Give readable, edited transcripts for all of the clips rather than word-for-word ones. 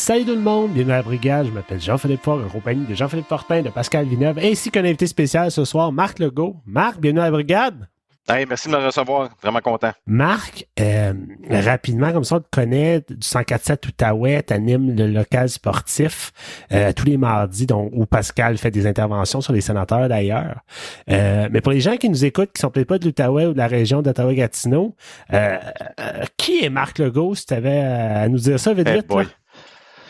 Salut tout le monde, bienvenue à la brigade, je m'appelle Jean-Philippe Faure, en compagnie de Jean-Philippe Fortin, de Pascal Villeneuve, ainsi qu'un invité spécial ce soir, Marc Legault. Marc, bienvenue à la brigade. Hey, merci de me recevoir. Vraiment content. Marc, rapidement, comme ça, on te connaît du 104.7 Outaouais, t'animes le local sportif tous les mardis, donc, où Pascal fait des interventions sur les sénateurs d'ailleurs. Mais pour les gens qui nous écoutent, qui sont peut-être pas de l'Outaouais ou de la région d'Ottawa-Gatineau, qui est Marc Legault, si tu avais à nous dire ça vite Hey vite, boy. là?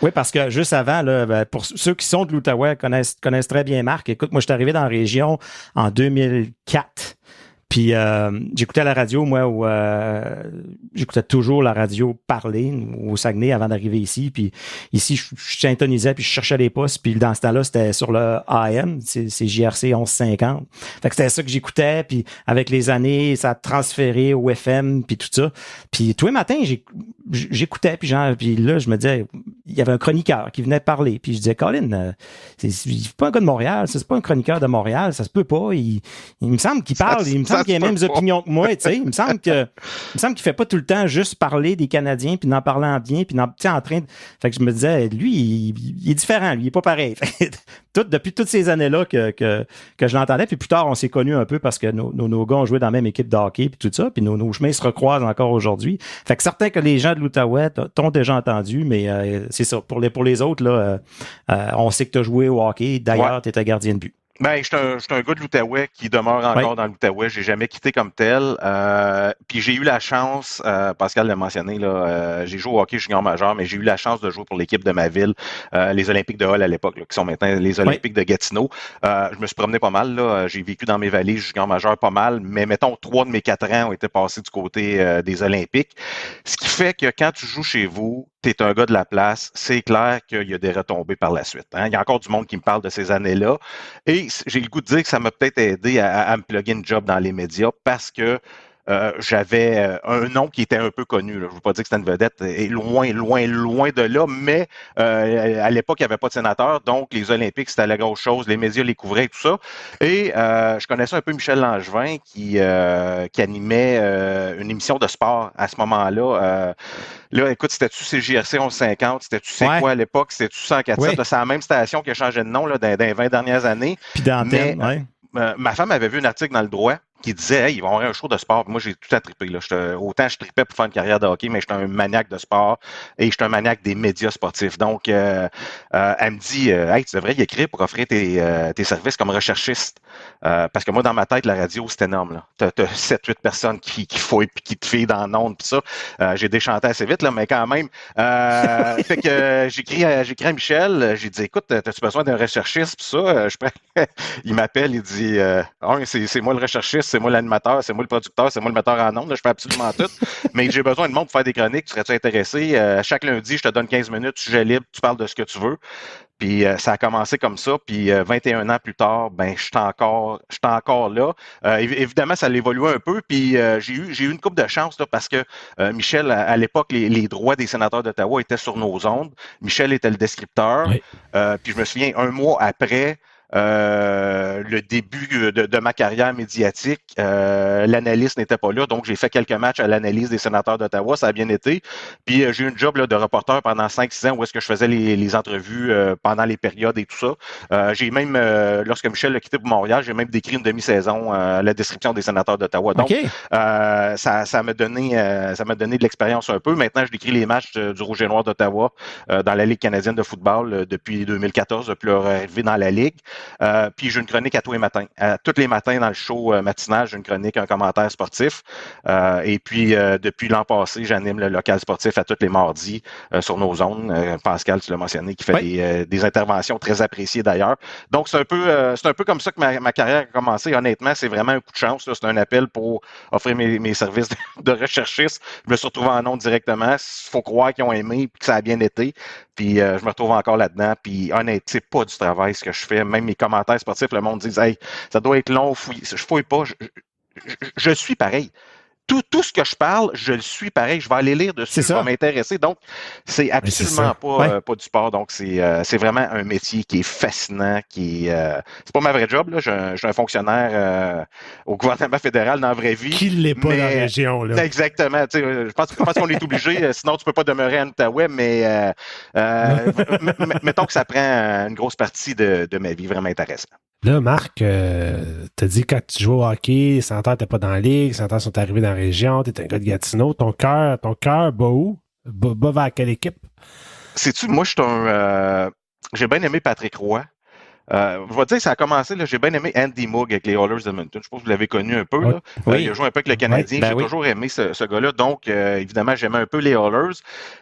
Oui, parce que juste avant, là, pour ceux qui sont de l'Outaouais, connaissent très bien Marc. Écoute, moi, je suis arrivé dans la région en 2004. Puis j'écoutais la radio, moi, où j'écoutais toujours la radio parler au Saguenay avant d'arriver ici. Puis ici, je syntonisais, puis je cherchais les postes. Puis dans ce temps-là, c'était sur le AM, c'est JRC 1150. Fait que c'était ça que j'écoutais. Puis avec les années, ça a transféré au FM, puis tout ça. Puis tous les matins, j'écoutais, puis là, je me disais, il y avait un chroniqueur qui venait parler. Puis je disais, Colin, c'est pas un gars de Montréal, c'est pas un chroniqueur de Montréal, ça se peut pas. Il me semble qu'il parle, il me semble qu'il a les mêmes opinions que moi, tu sais. Il me semble qu'il fait pas tout le temps juste parler des Canadiens, puis d'en parler en bien, puis en train de... Fait que je me disais, lui, il est différent, lui, il est pas pareil. Depuis toutes ces années-là que je l'entendais, puis plus tard, on s'est connus un peu parce que nos gars ont joué dans la même équipe de hockey, puis tout ça, puis nos chemins se recroisent encore aujourd'hui. Fait que certains que les gens de l'Outaouais t'ont déjà entendu, mais c'est ça. Pour les autres, là, on sait que tu as joué au hockey. D'ailleurs, tu étais gardien de but. Ben, je suis un gars de l'Outaouais qui demeure encore dans l'Outaouais. J'ai jamais quitté comme tel. Puis j'ai eu la chance, Pascal l'a mentionné, là, j'ai joué au hockey junior majeur, mais j'ai eu la chance de jouer pour l'équipe de ma ville, les Olympiques de Hull à l'époque, là, qui sont maintenant les Olympiques de Gatineau. Je me suis promené pas mal, là. J'ai vécu dans mes vallées junior majeur pas mal, mais mettons 3 de mes 4 ans ont été passés du côté des Olympiques. Ce qui fait que quand tu joues chez vous, tu es un gars de la place, c'est clair qu'il y a des retombées par la suite. Hein? Il y a encore du monde qui me parle de ces années-là. Et j'ai le goût de dire que ça m'a peut-être aidé à me plugger une job dans les médias parce que j'avais un nom qui était un peu connu. Là. Je ne veux pas dire que c'était une vedette, et loin de là, mais à l'époque, il n'y avait pas de sénateur, donc les Olympiques, c'était la grosse chose, les médias les couvraient et tout ça. Et je connaissais un peu Michel Langevin qui animait une émission de sport à ce moment-là. Là, écoute, c'était-tu CJRC 1150? C'était-tu quoi à l'époque? C'était-tu 104.7? C'est la même station qui a changé de nom là, dans les 20 dernières années. Puis d'antenne, ma femme avait vu un article dans Le Droit qui disait hey, ils vont avoir un show de sport. Moi, j'ai tout à triper. Là. Autant je tripais pour faire une carrière de hockey, mais j'étais un maniaque de sport et j'étais un maniaque des médias sportifs. Donc, elle me dit hey, tu devrais y écrire pour offrir tes services comme recherchiste. Parce que moi, dans ma tête, la radio, c'est énorme. Tu as 7-8 personnes qui fouillent et qui te filent dans l'onde. Puis ça, j'ai déchanté assez vite, là, mais quand même. Fait que j'écris à Michel. J'ai dit écoute, as-tu besoin d'un recherchiste? Puis ça, il m'appelle, il dit c'est moi le recherchiste, c'est moi l'animateur, c'est moi le producteur, c'est moi le metteur en ondes, là, je fais absolument tout. Mais j'ai besoin de monde pour faire des chroniques. Serais-tu intéressé? Chaque lundi, je te donne 15 minutes, sujet libre, tu parles de ce que tu veux. Puis ça a commencé comme ça. Puis 21 ans plus tard, ben je suis encore là. Évidemment, ça a évolué un peu. Puis j'ai eu une couple de chance là, parce que Michel, à l'époque, les droits des sénateurs d'Ottawa étaient sur nos ondes. Michel était le descripteur. Oui. Puis je me souviens, un mois après, le début de ma carrière médiatique, l'analyste n'était pas là, donc j'ai fait quelques matchs à l'analyse des sénateurs d'Ottawa, ça a bien été. Puis j'ai eu une job là, de reporter pendant 5-6 ans où est-ce que je faisais les entrevues pendant les périodes et tout ça. J'ai même, lorsque Michel a quitté pour Montréal, j'ai même décrit une demi-saison à la description des sénateurs d'Ottawa. Donc, ça m'a donné de l'expérience un peu. Maintenant, je décris les matchs du Rouge et Noir d'Ottawa dans la Ligue canadienne de football depuis 2014, depuis leur arrivée dans la Ligue. Puis j'ai une chronique à tous les matins. Tous les matins dans le show matinal, j'ai une chronique, un commentaire sportif. Et puis depuis l'an passé, j'anime le local sportif à tous les mardis sur nos zones. Pascal, tu l'as mentionné, qui fait des interventions très appréciées d'ailleurs. Donc c'est un peu comme ça que ma carrière a commencé. Honnêtement, c'est vraiment un coup de chance. Là. C'est un appel pour offrir mes services de recherchiste. Je me suis retrouvé en ondes directement. Il faut croire qu'ils ont aimé et que ça a bien été. Puis je me retrouve encore là-dedans. Puis honnêtement, c'est pas du travail ce que je fais. Même mes commentaires sportifs, le monde dit hey, ça doit être long, je fouille pas. Je suis pareil. tout ce que je parle, je le suis pareil. Je vais aller lire dessus, je vais m'intéresser. Donc, c'est absolument pas du sport. Donc, c'est vraiment un métier qui est fascinant, c'est pas ma vraie job, là. Je suis un fonctionnaire au gouvernement fédéral dans la vraie vie. Qui l'est pas dans la région, là. Exactement. Je pense qu'on est obligé, sinon tu peux pas demeurer en Outaouais, mais mettons que ça prend une grosse partie de ma vie, vraiment intéressant. Là, Marc, t'as dit quand tu jouais au hockey, les sénateurs n'étaient pas dans la ligue, les sénateurs sont arrivés dans la région, t'es un gars de Gatineau. Ton cœur bat où? Bat vers quelle équipe? Sais-tu, moi, j'ai bien aimé Patrick Roy. Je vais te dire, ça a commencé, là, j'ai bien aimé Andy Moog avec les Oilers d'Edmonton. Je pense que vous l'avez connu un peu. Là. Oui. Il a joué un peu avec le Canadien. J'ai toujours aimé ce gars-là. Donc, évidemment, j'aimais un peu les Oilers.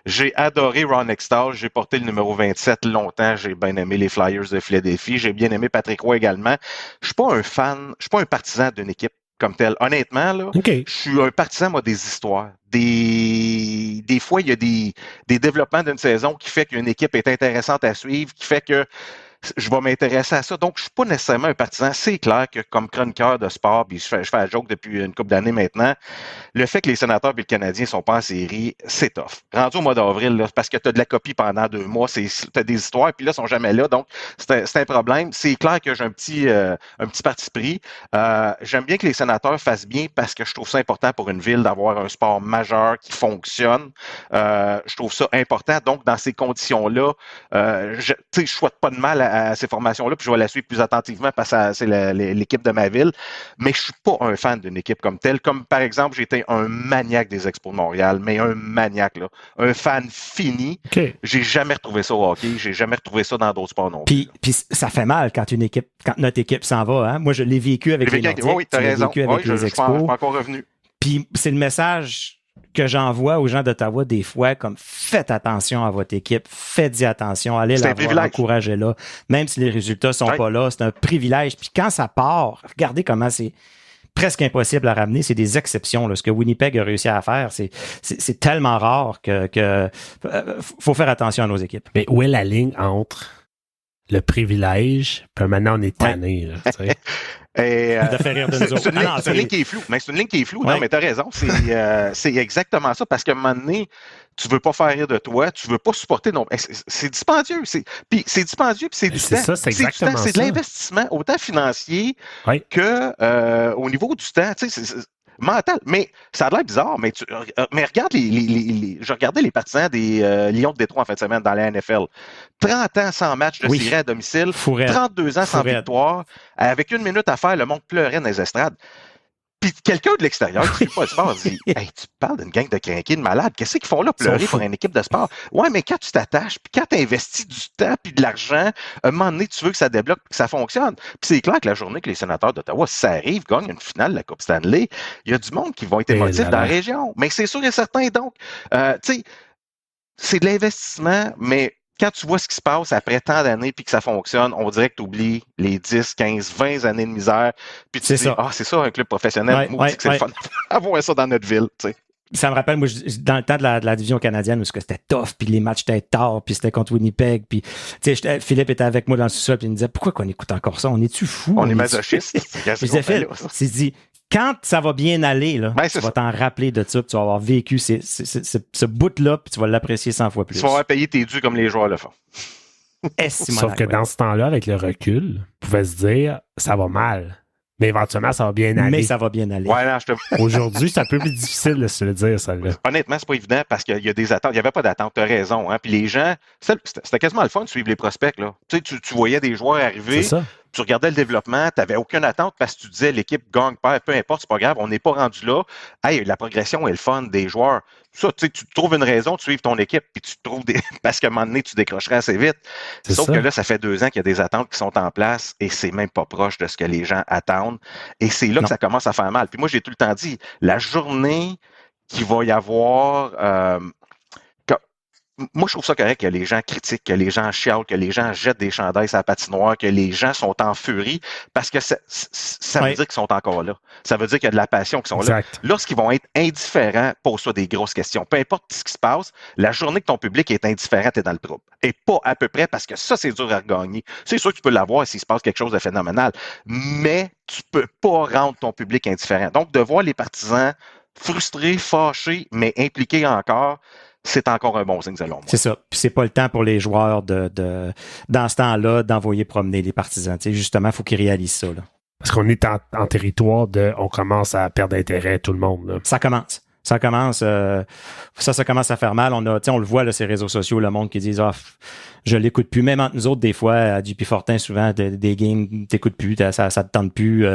J'ai adoré Ron Extall. J'ai porté le numéro 27 longtemps. J'ai bien aimé les Flyers de Philadelphie. J'ai bien aimé Patrick Roy également. Je suis pas un partisan d'une équipe comme telle. Honnêtement, là, je suis un partisan, moi, des histoires. Des fois, il y a des développements d'une saison qui fait qu'une équipe est intéressante à suivre, qui fait que je vais m'intéresser à ça. Donc, je ne suis pas nécessairement un partisan. C'est clair que comme chroniqueur de sport, puis je fais la joke depuis une couple d'années maintenant, le fait que les sénateurs et les Canadiens ne sont pas en série, c'est tough. Rendu au mois d'avril, là, parce que tu as de la copie pendant 2 mois, tu as des histoires, puis là, ils ne sont jamais là. Donc, c'est un problème. C'est clair que j'ai un petit parti pris. J'aime bien que les sénateurs fassent bien parce que je trouve ça important pour une ville d'avoir un sport majeur qui fonctionne. Je trouve ça important. Donc, dans ces conditions-là, je ne souhaite pas de mal à ces formations-là, puis je vais la suivre plus attentivement parce que c'est l'équipe de ma ville. Mais je ne suis pas un fan d'une équipe comme telle. Comme, par exemple, j'étais un maniaque des Expos de Montréal, mais un maniaque, là. Un fan fini. J'ai jamais retrouvé ça au hockey. J'ai jamais retrouvé ça dans d'autres sports non plus. Puis ça fait mal quand notre équipe s'en va. Hein? Moi, je l'ai vécu avec les Nordiques. Oui, tu as raison. Vécu avec les Expos. Je suis pas encore revenu. Puis c'est le message que j'envoie aux gens d'Ottawa des fois, comme faites attention à votre équipe, faites-y attention, allez la voir, encouragez-la. Même si les résultats sont pas là, c'est un privilège. Puis quand ça part, regardez comment c'est presque impossible à ramener. C'est des exceptions. Là. Ce que Winnipeg a réussi à faire, c'est tellement rare que faut faire attention à nos équipes. Mais où est la ligne entre le privilège, puis maintenant on est tanné. De faire rire de nous autres. C'est une ligne qui est floue. Mais c'est une ligne qui est floue. Non, mais t'as raison. C'est exactement ça. Parce qu'à un moment donné, tu veux pas faire rire de toi, tu veux pas supporter non. C'est dispendieux. Puis c'est dispendieux, puis c'est du temps. Ça, c'est exactement ça. C'est de l'investissement, autant financier que au niveau du temps. Tu sais, mental. Mais ça a l'air bizarre, mais regarde je regardais les partisans des Lions de Détroit en fin de semaine dans la NFL. 30 ans sans match de série à domicile, 32 ans sans victoire, avec 1 minute à faire, le monde pleurait dans les estrades. Puis quelqu'un de l'extérieur qui ne suit pas le sport dit « Hey, tu parles d'une gang de crinqués, de malades. Qu'est-ce qu'ils font là pleurer pour une équipe de sport? » Ouais, mais quand tu t'attaches, puis quand tu investis du temps puis de l'argent, à un moment donné, tu veux que ça débloque et que ça fonctionne. Puis c'est clair que la journée que les sénateurs d'Ottawa, si ça arrive, gagnent une finale de la Coupe Stanley, il y a du monde qui vont être émotifs dans la région. Mais c'est sûr et certain. Donc, tu sais, c'est de l'investissement, mais quand tu vois ce qui se passe après tant d'années puis que ça fonctionne, on dirait que tu oublies les 10, 15, 20 années de misère. Puis tu te dis, c'est ça un club professionnel. Moi, c'est le fun d'avoir ça dans notre ville. Tu sais. Ça me rappelle, moi, dans le temps de la division canadienne, où c'était tough, puis les matchs étaient tard, puis c'était contre Winnipeg, puis Philippe était avec moi dans le sous-sol, puis il me disait, pourquoi qu'on écoute encore ça? On est-tu fou? On est masochiste. Je disais, Phil, c'est dit, quand ça va bien aller, là, tu vas t'en rappeler de ça, puis tu vas avoir vécu ce bout-là, puis tu vas l'apprécier 100 fois plus. Tu vas avoir payé tes dûs comme les joueurs le font. Sauf que dans ce temps-là, avec le recul, on pouvait se dire, ça va mal. Mais éventuellement, ça va bien aller. Mais ça va bien aller. Ouais, non, Aujourd'hui, c'est un peu plus difficile de se le dire, ça. Là. Honnêtement, c'est pas évident parce qu'il y a des attentes. Il n'y avait pas d'attente, tu as raison. Hein? Puis les gens, c'était quasiment le fun de suivre les prospects. Là. Tu sais, tu voyais des joueurs arriver, tu regardais le développement, tu n'avais aucune attente parce que tu disais l'équipe gagne, perd, peu importe, c'est pas grave, on n'est pas rendu là. Hey, la progression est le fun des joueurs. Ça, tu sais, tu trouves une raison de suivre ton équipe, puis tu trouves parce qu'à un moment donné, tu décrocherais assez vite. Sauf que là, ça fait 2 ans qu'il y a des attentes qui sont en place et c'est même pas proche de ce que les gens attendent. Et c'est là que ça commence à faire mal. Puis moi, j'ai tout le temps dit, la journée qu'il va y avoir... moi, je trouve ça correct que les gens critiquent, que les gens chialent, que les gens jettent des chandails sur la patinoire, que les gens sont en furie, parce que ça veut dire qu'ils sont encore là. Ça veut dire qu'il y a de la passion qui sont là. Lorsqu'ils vont être indifférents, pose-toi des grosses questions. Peu importe ce qui se passe, la journée que ton public est indifférent, t'es dans le trouble. Et pas à peu près, parce que ça, c'est dur à regagner. C'est sûr que tu peux l'avoir s'il se passe quelque chose de phénoménal, mais tu peux pas rendre ton public indifférent. Donc, de voir les partisans frustré, fâché, mais impliqué encore, c'est encore un bon signe selon moi. C'est ça. Puis c'est pas le temps pour les joueurs dans ce temps-là d'envoyer promener les partisans. Tu sais, justement, il faut qu'ils réalisent ça. Là. Parce qu'on est en territoire on commence à perdre intérêt, tout le monde. Là. Ça commence. Ça commence à faire mal. On le voit, là, ces réseaux sociaux, le monde qui disent je l'écoute plus. Même entre nous autres, des fois, à JP Fortin, souvent, des games, t'écoutes plus, ça te tente plus.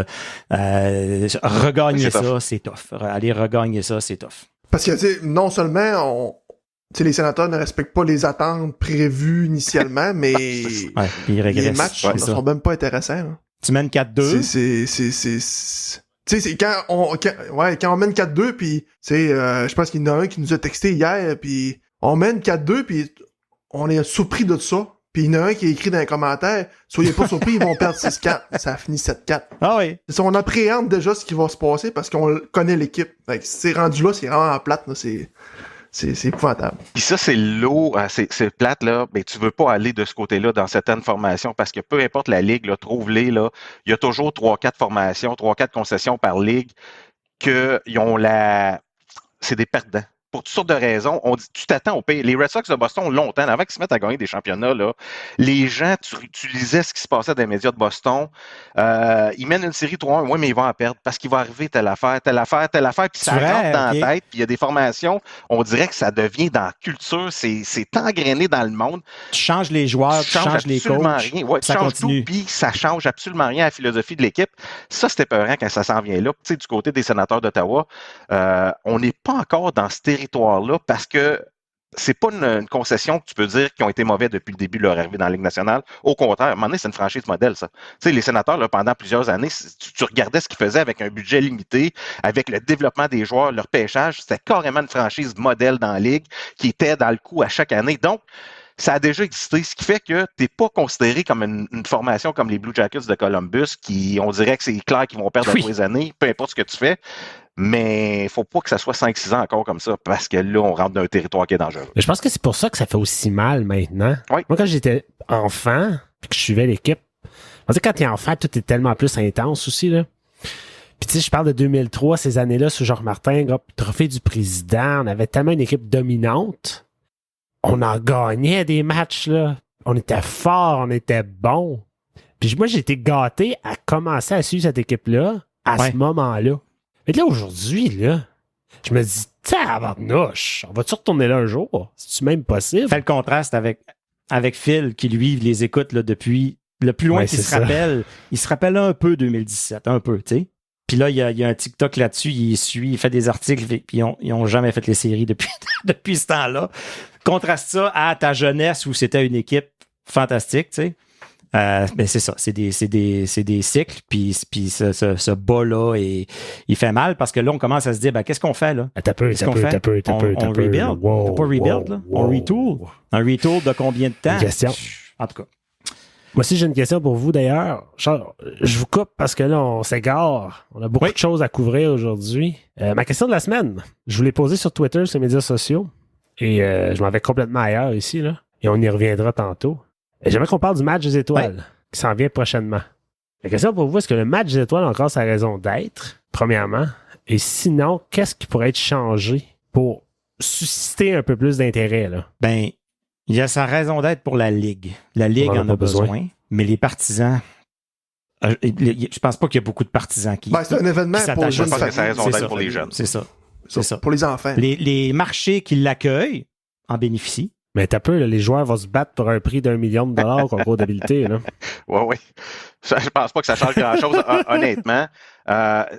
Regagner ça, c'est tough. Aller regagner ça, c'est tough. Parce que, non seulement, les sénateurs ne respectent pas les attentes prévues initialement, mais les matchs ne sont même pas intéressants. Hein. Tu mènes 4-2. C'est quand on mène 4-2, puis je pense qu'il y en a un qui nous a texté hier, puis on mène 4-2, puis on est surpris de ça. Puis il y en a un qui a écrit dans les commentaires, soyez pas surpris, ils vont perdre 6-4. Ça a fini 7-4. Ah oui. C'est ça, on appréhende déjà ce qui va se passer parce qu'on connaît l'équipe. Fait que si c'est rendu là, c'est vraiment en plate, là, c'est épouvantable. Puis ça, c'est l'eau, c'est plate, là, mais tu veux pas aller de ce côté-là dans certaines formations parce que peu importe la ligue, là, trouve-les, là, il y a toujours 3-4 formations, 3-4 concessions par ligue qu'ils ont c'est des perdants. Pour toutes sortes de raisons, tu t'attends au pire. Les Red Sox de Boston, longtemps, avant qu'ils se mettent à gagner des championnats, là, les gens, tu lisais ce qui se passait dans les médias de Boston. Ils mènent une série 3-1, oui, mais ils vont en perdre parce qu'il va arriver telle affaire, puis ça rentre dans la tête, puis il y a des formations, on dirait que ça devient dans la culture, c'est engrainé dans le monde. Tu changes les joueurs, tu changes les coachs, rien. Ouais, ça continue. Puis ça change absolument rien à la philosophie de l'équipe. Ça, c'était peurant quand ça s'en vient là. Tu sais, du côté des sénateurs d'Ottawa, on n'est pas encore dans ce territoire-là parce que c'est pas une concession que tu peux dire qu'ils ont été mauvais depuis le début de leur arrivée dans la Ligue nationale. Au contraire, à un moment donné, c'est une franchise modèle, ça. Tu sais, les sénateurs, là, pendant plusieurs années, tu regardais ce qu'ils faisaient avec un budget limité, avec le développement des joueurs, leur pêchage, c'était carrément une franchise modèle dans la Ligue qui était dans le coup à chaque année. Donc, ça a déjà existé, ce qui fait que tu n'es pas considéré comme une formation comme les Blue Jackets de Columbus, qui, on dirait que c'est clair qu'ils vont perdre à tous les années, peu importe ce que tu fais. Mais il ne faut pas que ça soit 5-6 ans encore comme ça, parce que là, on rentre dans un territoire qui est dangereux. Mais je pense que c'est pour ça que ça fait aussi mal maintenant. Oui. Moi, quand j'étais enfant, puis que je suivais l'équipe, quand tu es enfant, tout est tellement plus intense aussi, là. Puis tu sais, je parle de 2003, ces années-là, sous Georges Martin, trophée du président, on avait tellement une équipe dominante. On en gagnait des matchs, là. On était fort, on était bon. Puis moi, j'ai été gâté à commencer à suivre cette équipe-là à ce moment-là. Mais là, aujourd'hui, là, je me dis, tabarnouche, on va-tu retourner là un jour? C'est-tu même possible? Fais le contraste avec Phil, qui lui les écoute là, depuis le plus loin qu'il se rappelle. Il se rappelle un peu 2017, un peu, tu sais. Puis là, il y a un TikTok là-dessus, il fait des articles, puis ils ont jamais fait les séries depuis ce temps-là. Contraste ça à ta jeunesse où c'était une équipe fantastique, tu sais. Ben c'est ça, c'est des cycles, puis ce bas-là, il fait mal parce que là, on commence à se dire, ben qu'est-ce qu'on fait là? T'as peu. On rebuild? Wow, faut pas rebuild, là? On retool? Un retool de combien de temps? Une question. En tout cas. Moi aussi, j'ai une question pour vous d'ailleurs. Je vous coupe parce que là, on s'égare. On a beaucoup de choses à couvrir aujourd'hui. Ma question de la semaine, je vous l'ai posée sur Twitter, sur les médias sociaux, et je m'en vais complètement ailleurs ici, là. Et on y reviendra tantôt. Et j'aimerais qu'on parle du match des étoiles qui s'en vient prochainement. La question pour vous, est-ce que le match des étoiles a encore sa raison d'être, premièrement? Et sinon, qu'est-ce qui pourrait être changé pour susciter un peu plus d'intérêt, là? Ben, il y a sa raison d'être pour la Ligue. La Ligue en a besoin, mais les partisans... je pense pas qu'il y a beaucoup de partisans qui... Ben, c'est un événement pour les jeunes. Je pense que c'est raison d'être pour les jeunes. C'est ça. Pour les enfants. Les marchés qui l'accueillent en bénéficient. Mais t'as peu, là, les joueurs vont se battre pour un prix $1 million concours d'habileté. Oui. Je pense pas que ça change grand-chose, honnêtement.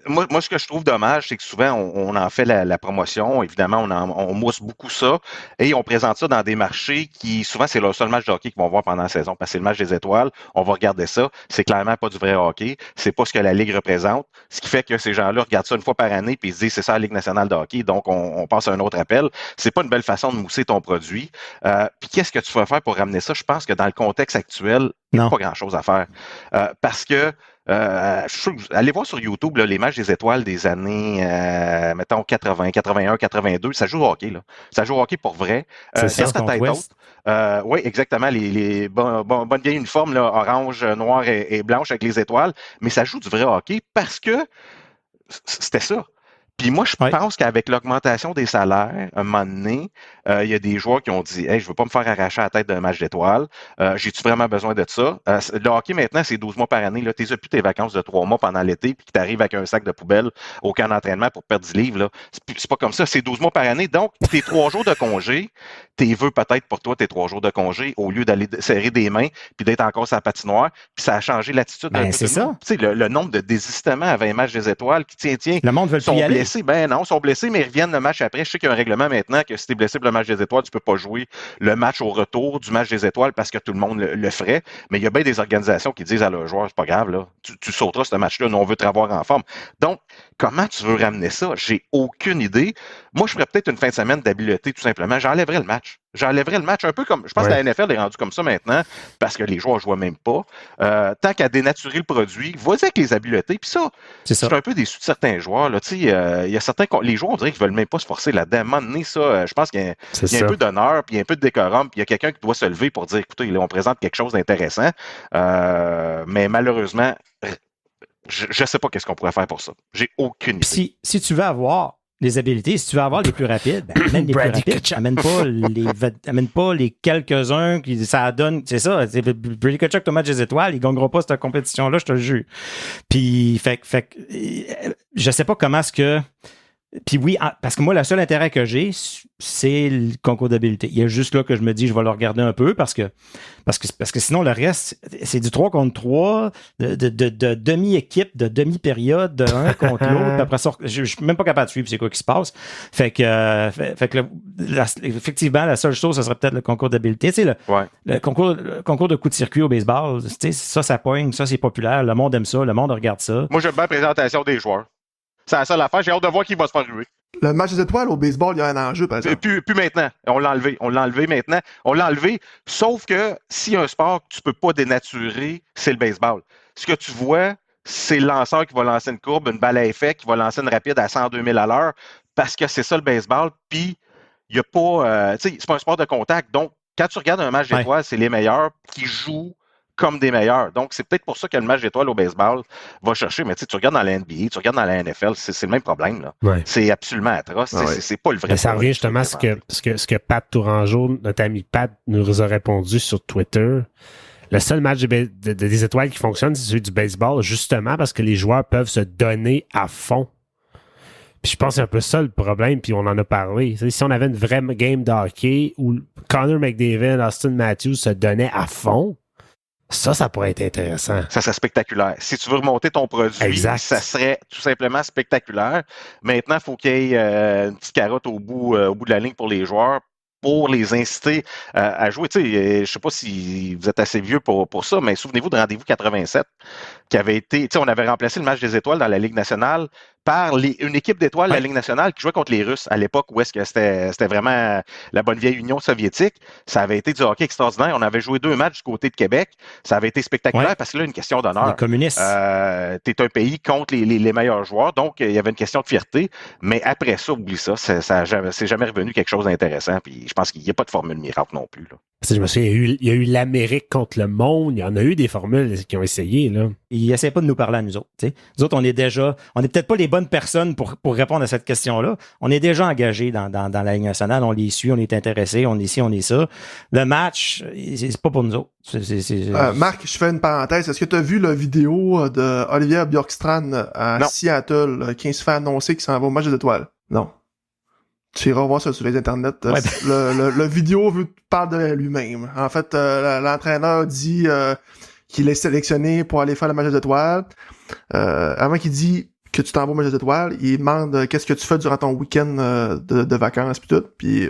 Moi, ce que je trouve dommage, c'est que souvent, on en fait la promotion. Évidemment, on mousse beaucoup ça. Et on présente ça dans des marchés qui, souvent, c'est le seul match de hockey qu'ils vont voir pendant la saison. Parce que c'est le match des étoiles. On va regarder ça. C'est clairement pas du vrai hockey. C'est pas ce que la Ligue représente. Ce qui fait que ces gens-là regardent ça une fois par année puis ils se disent, c'est ça la Ligue nationale de hockey. Donc, on passe à un autre appel. C'est pas une belle façon de mousser ton produit. Puis, qu'est-ce que tu vas faire pour ramener ça? Je pense que dans le contexte actuel, il n'y a pas grand-chose à faire. Parce que, allez voir sur YouTube là, les matchs des étoiles des années, mettons, 80, 81, 82, ça joue au hockey. Là. Ça joue au hockey pour vrai. C'est ta tête haute. Oui, exactement. Les bonnes vieilles uniformes, là, orange, noir et blanche avec les étoiles. Mais ça joue du vrai hockey parce que c'était ça. Puis moi, je pense qu'avec l'augmentation des salaires, à un moment donné, il y a des joueurs qui ont dit « Hey, je veux pas me faire arracher la tête d'un match d'étoiles. J'ai-tu vraiment besoin de ça? » Le hockey, maintenant, c'est 12 mois par année. Tu n'as plus tes vacances de 3 mois pendant l'été, puis que tu arrives avec un sac de poubelle au camp d'entraînement pour perdre 10 livres. Là. C'est pas comme ça. C'est 12 mois par année. Donc, tes 3 jours de congé, t'es veux peut-être pour toi tes 3 jours de congé au lieu d'aller serrer des mains puis d'être encore sur la patinoire. Puis ça a changé l'attitude d'un peu c'est ça. Tu sais, le nombre de désistements à 20 matchs des étoiles qui tiens, le monde veut sont y aller. blessés. Ben non, ils sont blessés, mais ils reviennent le match après. Je sais qu'il y a un règlement maintenant que si tu es blessé pour le match des étoiles, tu peux pas jouer le match au retour du match des étoiles parce que tout le monde le ferait. Mais il y a bien des organisations qui disent à leurs joueurs, c'est pas grave, là, tu sauteras ce match-là, nous on veut te revoir en forme. Donc, comment tu veux ramener ça? J'ai aucune idée. Moi, je ferais peut-être une fin de semaine d'habileté, tout simplement. J'enlèverais le match. J'enlèverais le match un peu comme... Je pense que la NFL est rendue comme ça maintenant parce que les joueurs ne jouent même pas. Tant qu'à dénaturer le produit, vas-y avec les habiletés. Puis ça, c'est un peu déçu de certains joueurs. Là. Il y a certains... Les joueurs, on dirait qu'ils ne veulent même pas se forcer là-dedans. À un moment donné, ça, je pense qu'il y a un peu d'honneur, puis il y a un peu de décorum, puis il y a quelqu'un qui doit se lever pour dire, écoutez, là, on présente quelque chose d'intéressant. Mais malheureusement, je ne sais pas qu'est-ce qu'on pourrait faire pour ça. J'ai aucune idée. Si tu veux avoir les habiletés, si tu veux avoir les plus rapides, amène les plus rapides. Amène pas les quelques-uns qui ça donne. C'est ça. Brady Tkachuk au match des étoiles, il gagnera pas cette compétition-là, je te le jure. Puis, je sais pas comment est-ce que. Puis oui, parce que moi, le seul intérêt que j'ai, c'est le concours d'habileté. Il y a juste là que je me dis, je vais le regarder un peu parce que sinon, le reste, c'est du 3 contre 3, de demi-équipe, de demi-période, de un contre l'autre. Puis après ça, je suis même pas capable de suivre c'est quoi qui se passe. Fait que effectivement, la seule chose, ça serait peut-être le concours d'habileté. Tu sais, le concours de coup de circuit au baseball, tu sais, ça pogne, ça, c'est populaire. Le monde aime ça, le monde regarde ça. Moi, j'aime bien la présentation des joueurs. C'est la seule affaire. J'ai hâte de voir qui va se faire ruer. Le match des étoiles au baseball, il y a un enjeu, par exemple. Plus maintenant. On l'a enlevé maintenant. On l'a enlevé. Sauf que s'il y a un sport que tu peux pas dénaturer, c'est le baseball. Ce que tu vois, c'est le lanceur qui va lancer une courbe, une balle à effet, qui va lancer une rapide à 102 000 à l'heure, parce que c'est ça le baseball. Puis, il n'y a pas... tu sais, c'est pas un sport de contact. Donc, quand tu regardes un match d'étoiles, c'est les meilleurs qui jouent comme des meilleurs. Donc, c'est peut-être pour ça que le match d'étoiles au baseball va chercher. Mais tu regardes dans la NBA, tu regardes dans la NFL, c'est le même problème. Là. Ouais. C'est absolument atroce. C'est pas le vrai. Mais ça revient justement à ce que Pat Tourangeau, notre ami Pat, nous a répondu sur Twitter. Le seul match des étoiles qui fonctionne, c'est celui du baseball, justement parce que les joueurs peuvent se donner à fond. Puis je pense que c'est un peu ça le problème, puis on en a parlé. Si on avait une vraie game de hockey où Connor McDavid, Austin Matthews se donnaient à fond, ça pourrait être intéressant. Ça serait spectaculaire. Si tu veux remonter ton produit, ça serait tout simplement spectaculaire. Maintenant, il faut qu'il y ait une petite carotte au bout de la ligne pour les joueurs pour les inciter à jouer. Tu sais, je ne sais pas si vous êtes assez vieux pour ça, mais souvenez-vous de Rendez-vous 87 qui avait été... Tu sais, on avait remplacé le match des étoiles dans la Ligue nationale par une équipe d'étoiles de la Ligue nationale qui jouait contre les Russes à l'époque où est-ce que c'était vraiment la bonne vieille Union soviétique. Ça avait été du hockey extraordinaire. On avait joué 2 matchs du côté de Québec. Ça avait été spectaculaire parce que là, une question d'honneur. Les communistes. T'es un pays contre les meilleurs joueurs, donc il y avait une question de fierté. Mais après ça, oublie ça. C'est jamais revenu quelque chose d'intéressant. Puis je pense qu'il n'y a pas de formule miracle non plus. Là. Je me souviens, il y a eu l'Amérique contre le monde. Il y en a eu des formules qui ont essayé. Là. Ils n'essaient pas de nous parler à nous autres. T'sais. Nous autres, on n'est peut-être pas les bonnes personnes pour répondre à cette question-là. On est déjà engagés dans la Ligue nationale. On les suit, on est intéressés, on est ci, on est ça. Le match, c'est pas pour nous autres. Marc, je fais une parenthèse. Est-ce que tu as vu la vidéo de Olivier Bjorkstrand à Seattle qui se fait annoncer qu'il s'en va au match des étoiles? Non. Tu iras voir ça sur les internets. Ouais. Le vidéo parle de lui-même. En fait, l'entraîneur dit qu'il est sélectionné pour aller faire le match des étoiles. Avant qu'il dit que tu t'en vas au match des étoiles, il demande qu'est-ce que tu fais durant ton week-end de vacances puis tout. Puis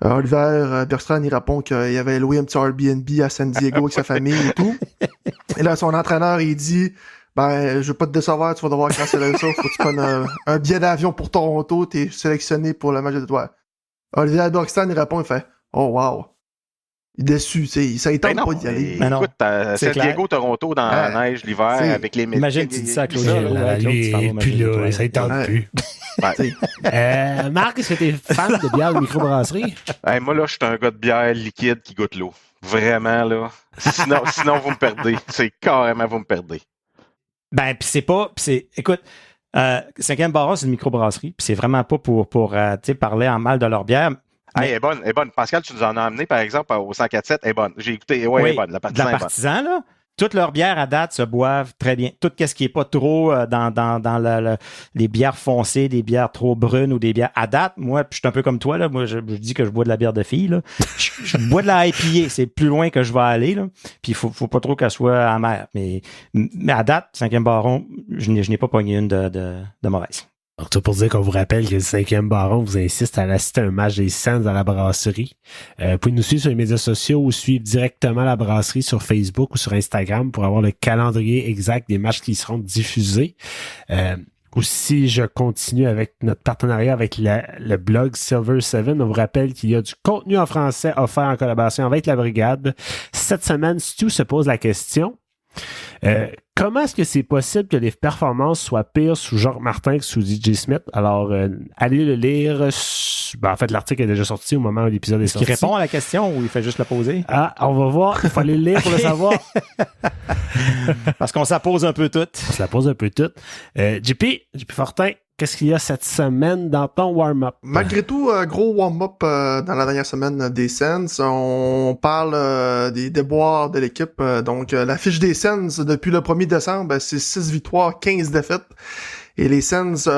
Oliver Bjorkstrand, il répond qu'il avait loué un petit Airbnb à San Diego avec sa famille et tout. Et là, son entraîneur, il dit... je veux pas te décevoir, tu vas devoir canceller ça. Faut que tu prennes un billet d'avion pour Toronto, t'es sélectionné pour le match des étoiles. Olivier Bjorkstrand, il répond, il fait « Oh, wow ». Il est déçu, ça il tente pas d'y aller. Écoute, San Diego, Toronto dans la neige l'hiver avec les métiers. Imagine tu dis ça à Claude Giroux. Puis là, ça il tente plus. Marc, est-ce que t'es fan de bière de microbrasserie? Moi, là, je suis un gars de bière liquide qui goûte l'eau. Vraiment, là. Sinon, vous me perdez. C'est carrément, vous me perdez. Écoute, Cinquième Baron, c'est une microbrasserie, puis c'est vraiment pas pour parler en mal de leur bière. Elle est bonne, elle est bonne. Pascal, tu nous en as amené, par exemple, au 104.7, elle est bonne. J'ai écouté, ouais, elle est bonne. La partisan, de la partisan, là. Toutes leurs bières à date se boivent très bien. Tout ce qui est pas trop dans les bières foncées, des bières trop brunes ou des bières à date. Moi, je suis un peu comme toi, là. Moi, je dis que je bois de la bière de fille, là. Je bois de la IPA. C'est plus loin que je vais aller, là. Puis il faut pas trop qu'elle soit amère. Mais à date, Cinquième Baron, je n'ai pas pogné une de mauvaise. Donc, tout pour dire qu'on vous rappelle que le 5e Baron vous insiste à assister à un match des Sens dans la brasserie. Vous pouvez nous suivre sur les médias sociaux ou suivre directement la brasserie sur Facebook ou sur Instagram pour avoir le calendrier exact des matchs qui seront diffusés. Aussi, je continue avec notre partenariat avec le blog Silver 7. On vous rappelle qu'il y a du contenu en français offert en collaboration avec la Brigade. Cette semaine, Stu se pose la question. Comment est-ce que c'est possible que les performances soient pires sous Jacques Martin que sous DJ Smith? Alors, allez le lire. En fait, l'article est déjà sorti au moment où l'épisode est sorti. Il répond à la question ou il fait juste la poser? Ah, on va voir. Il faut aller le lire pour le savoir. Parce qu'on s'appose un peu toutes. On se la pose un peu toutes. JP Fortin, qu'est-ce qu'il y a cette semaine dans ton warm-up? Malgré tout, gros warm-up dans la dernière semaine des Sens. On parle des déboires de l'équipe. Donc, la fiche des Sens depuis le 1er décembre, c'est 6 victoires, 15 défaites. Et les Sens, pour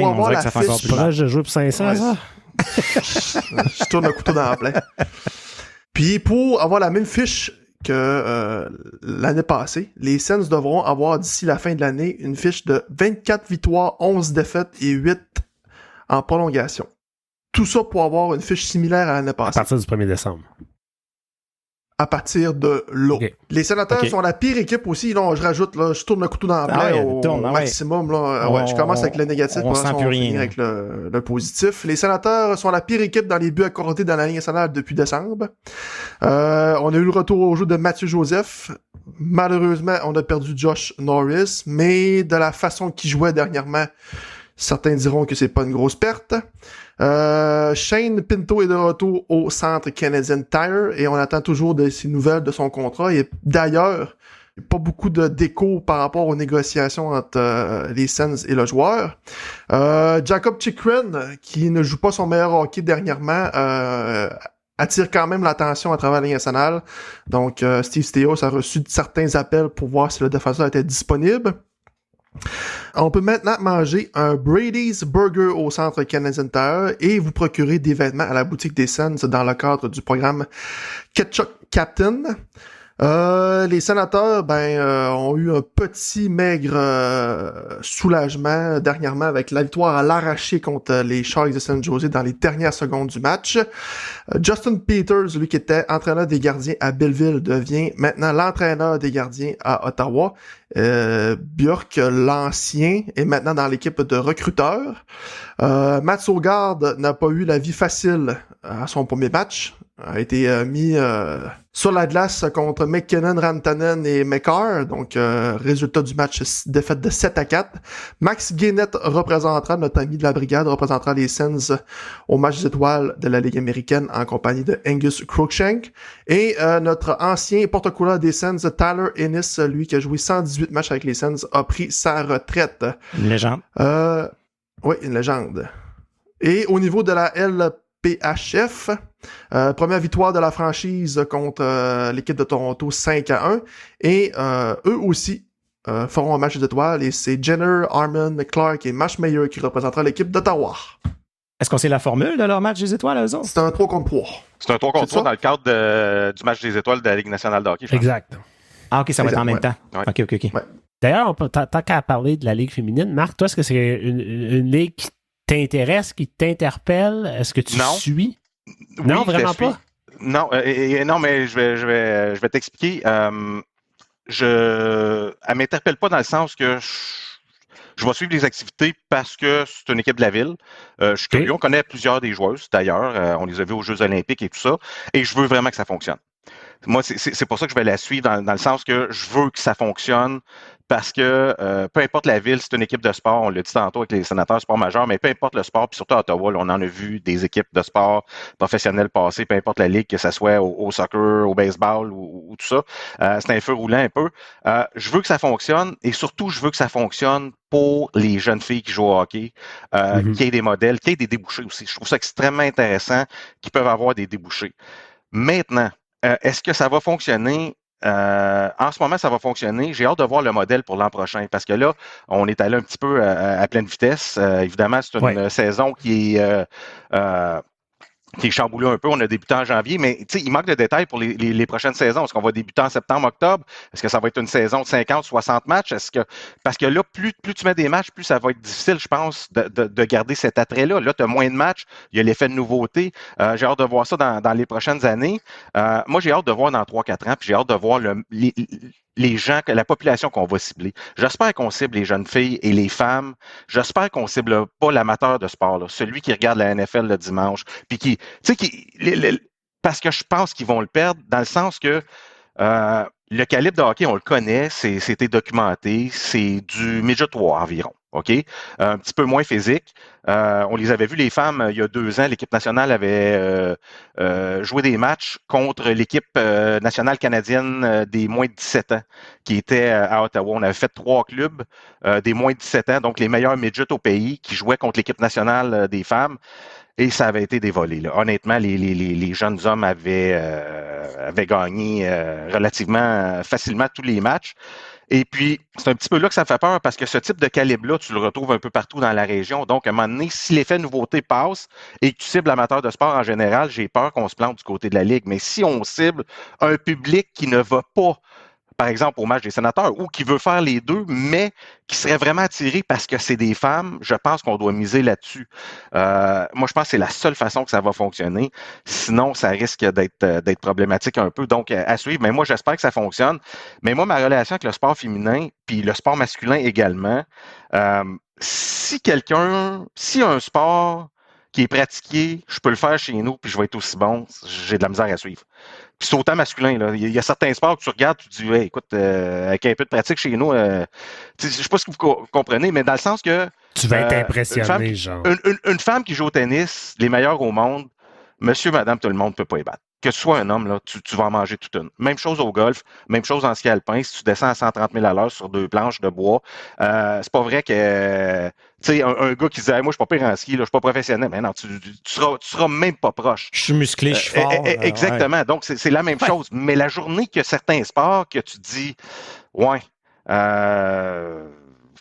avoir la fiche... C'est proche de jouer pour 500, ça? Je tourne le couteau dans la plaie. Puis, pour avoir la même fiche que l'année passée, les Sens devront avoir d'ici la fin de l'année une fiche de 24 victoires, 11 défaites et 8 en prolongation. Tout ça pour avoir une fiche similaire à l'année passée. À partir du 1er décembre. À partir de là. Okay. Les Sénateurs sont la pire équipe aussi. Là, je rajoute, là, je tourne le couteau dans la plaie au maximum. Là. Je commence avec le négatif. On sent plus rien. Avec le positif. Les Sénateurs sont la pire équipe dans les buts accordés dans la Ligue nationale depuis décembre. On a eu le retour au jeu de Mathieu Joseph. Malheureusement, on a perdu Josh Norris, mais de la façon qu'il jouait dernièrement, certains diront que c'est pas une grosse perte. Shane Pinto est de retour au centre Canadian Tire et on attend toujours de ses nouvelles de son contrat. Et d'ailleurs, il n'y a pas beaucoup de déco par rapport aux négociations entre les Sens et le joueur. Jacob Chychrun, qui ne joue pas son meilleur hockey dernièrement, attire quand même l'attention à travers la Ligue nationale. Donc, Steve Staios a reçu certains appels pour voir si le défenseur était disponible. On peut maintenant manger un Brady's Burger au centre Canadian Tire et vous procurer des vêtements à la boutique des Sens dans le cadre du programme Ketchup Captain. Les Sénateurs ont eu un petit maigre soulagement dernièrement avec la victoire à l'arraché contre les Sharks de San Jose dans les dernières secondes du match. Justin Peters, lui qui était entraîneur des gardiens à Belleville, devient maintenant l'entraîneur des gardiens à Ottawa. Björk, l'ancien, est maintenant dans l'équipe de recruteurs. Mats Søgaard n'a pas eu la vie facile à son premier match. A été mis sur la glace contre McKinnon, Rantanen et McCarr. Donc, résultat du match, défaite de 7-4. Max Guénette représentera, notre ami de la brigade, représentera les Sens au match des étoiles de la Ligue américaine en compagnie de Angus Crookshank. Et notre ancien porte-couleur des Sens, Tyler Ennis, lui qui a joué 118 matchs avec les Sens, a pris sa retraite. Une légende. Oui, une légende. Et au niveau de la LPHF, première victoire de la franchise contre l'équipe de Toronto 5-1. Et eux aussi feront un match d'étoiles. Et c'est Jenner, Harmon, Clark et Mashmeyer qui représentera l'équipe d'Ottawa. Est-ce qu'on sait la formule de leur match des étoiles, eux autres? C'est un 3 contre 3. C'est un 3 contre 3 dans le cadre du match des étoiles de la Ligue nationale de hockey. Exact. Ah, OK, ça va être en même temps. Ouais. OK. Ouais. D'ailleurs, tant qu'à parler de la Ligue féminine, Marc, toi, est-ce que c'est une ligue qui t'intéresse, qui t'interpelle? Est-ce que tu suis? Oui, non, vraiment pas? Non, non, mais je vais t'expliquer. Elle m'interpelle pas dans le sens que je vais suivre les activités parce que c'est une équipe de la ville. Je suis curieux, on connaît plusieurs des joueuses, d'ailleurs. On les a vues aux Jeux olympiques et tout ça. Et je veux vraiment que ça fonctionne. Moi, c'est pour ça que je vais la suivre dans le sens que je veux que ça fonctionne parce que peu importe la ville, c'est une équipe de sport, on l'a dit tantôt avec les sénateurs sport majeur, mais peu importe le sport, puis surtout à Ottawa, là, on en a vu des équipes de sport professionnelles passer, peu importe la ligue, que ce soit au soccer, au baseball ou tout ça, c'est un feu roulant un peu. Je veux que ça fonctionne et surtout, je veux que ça fonctionne pour les jeunes filles qui jouent au hockey, qu'il y ait des modèles, qu'il y ait des débouchés aussi. Je trouve ça extrêmement intéressant qu'ils peuvent avoir des débouchés. Maintenant, est-ce que ça va fonctionner? En ce moment, ça va fonctionner. J'ai hâte de voir le modèle pour l'an prochain parce que là, on est allé un petit peu à pleine vitesse. Évidemment, c'est une saison qui est chamboulé un peu. On a débuté en janvier, mais il manque de détails pour les prochaines saisons. Est-ce qu'on va débuter en septembre, octobre? Est-ce que ça va être une saison de 50, 60 matchs? Parce que là, plus tu mets des matchs, plus ça va être difficile, je pense, de garder cet attrait-là. Là, tu as moins de matchs, il y a l'effet de nouveauté. J'ai hâte de voir ça dans les prochaines années. Moi, j'ai hâte de voir dans 3-4 ans, puis j'ai hâte de voir les gens, la population qu'on va cibler. J'espère qu'on cible les jeunes filles et les femmes. J'espère qu'on cible pas l'amateur de sport, là, celui qui regarde la NFL le dimanche, puis parce que je pense qu'ils vont le perdre dans le sens que le calibre de hockey, on le connaît, c'était documenté, c'est du midget 3 environ. OK? Un petit peu moins physique. On les avait vus, les femmes, il y a 2 ans, l'équipe nationale avait joué des matchs contre l'équipe nationale canadienne des moins de 17 ans qui était à Ottawa. On avait fait 3 clubs des moins de 17 ans, donc les meilleurs midgets au pays qui jouaient contre l'équipe nationale des femmes. Et ça avait été dévolé. Là. Honnêtement, les jeunes hommes avaient gagné relativement facilement tous les matchs. Et puis, c'est un petit peu là que ça fait peur parce que ce type de calibre-là, tu le retrouves un peu partout dans la région. Donc, à un moment donné, si l'effet nouveauté passe et que tu cibles l'amateur de sport en général, j'ai peur qu'on se plante du côté de la Ligue. Mais si on cible un public qui ne va pas, par exemple, au match des sénateurs, ou qui veut faire les deux, mais qui serait vraiment attiré parce que c'est des femmes, je pense qu'on doit miser là-dessus. Moi, je pense que c'est la seule façon que ça va fonctionner. Sinon, ça risque d'être problématique un peu. Donc, à suivre. Mais moi, j'espère que ça fonctionne. Mais moi, ma relation avec le sport féminin, puis le sport masculin également, si un sport qui est pratiqué, je peux le faire chez nous, puis je vais être aussi bon, j'ai de la misère à suivre. Puis c'est autant masculin. Là. Il y a certains sports que tu regardes, tu te dis, hey, écoute, avec un peu de pratique chez nous, je sais pas ce que vous comprenez, mais dans le sens que... Tu vas être impressionné, une femme qui joue au tennis, les meilleurs au monde, monsieur, madame, tout le monde ne peut pas y battre. Que tu sois un homme, là, tu vas en manger toute une. Même chose au golf, même chose en ski alpin. Si tu descends à 130 000 à l'heure sur 2 planches de bois, c'est pas vrai que... Tu sais, un gars qui dit hey, « moi, je suis pas pire en ski, là, je suis pas professionnel. » Mais non, tu seras même pas proche. Je suis musclé, je suis fort. Exactement. Ouais. Donc, c'est la même chose. Mais la journée qu'il y a certains sports que tu dis « Ouais,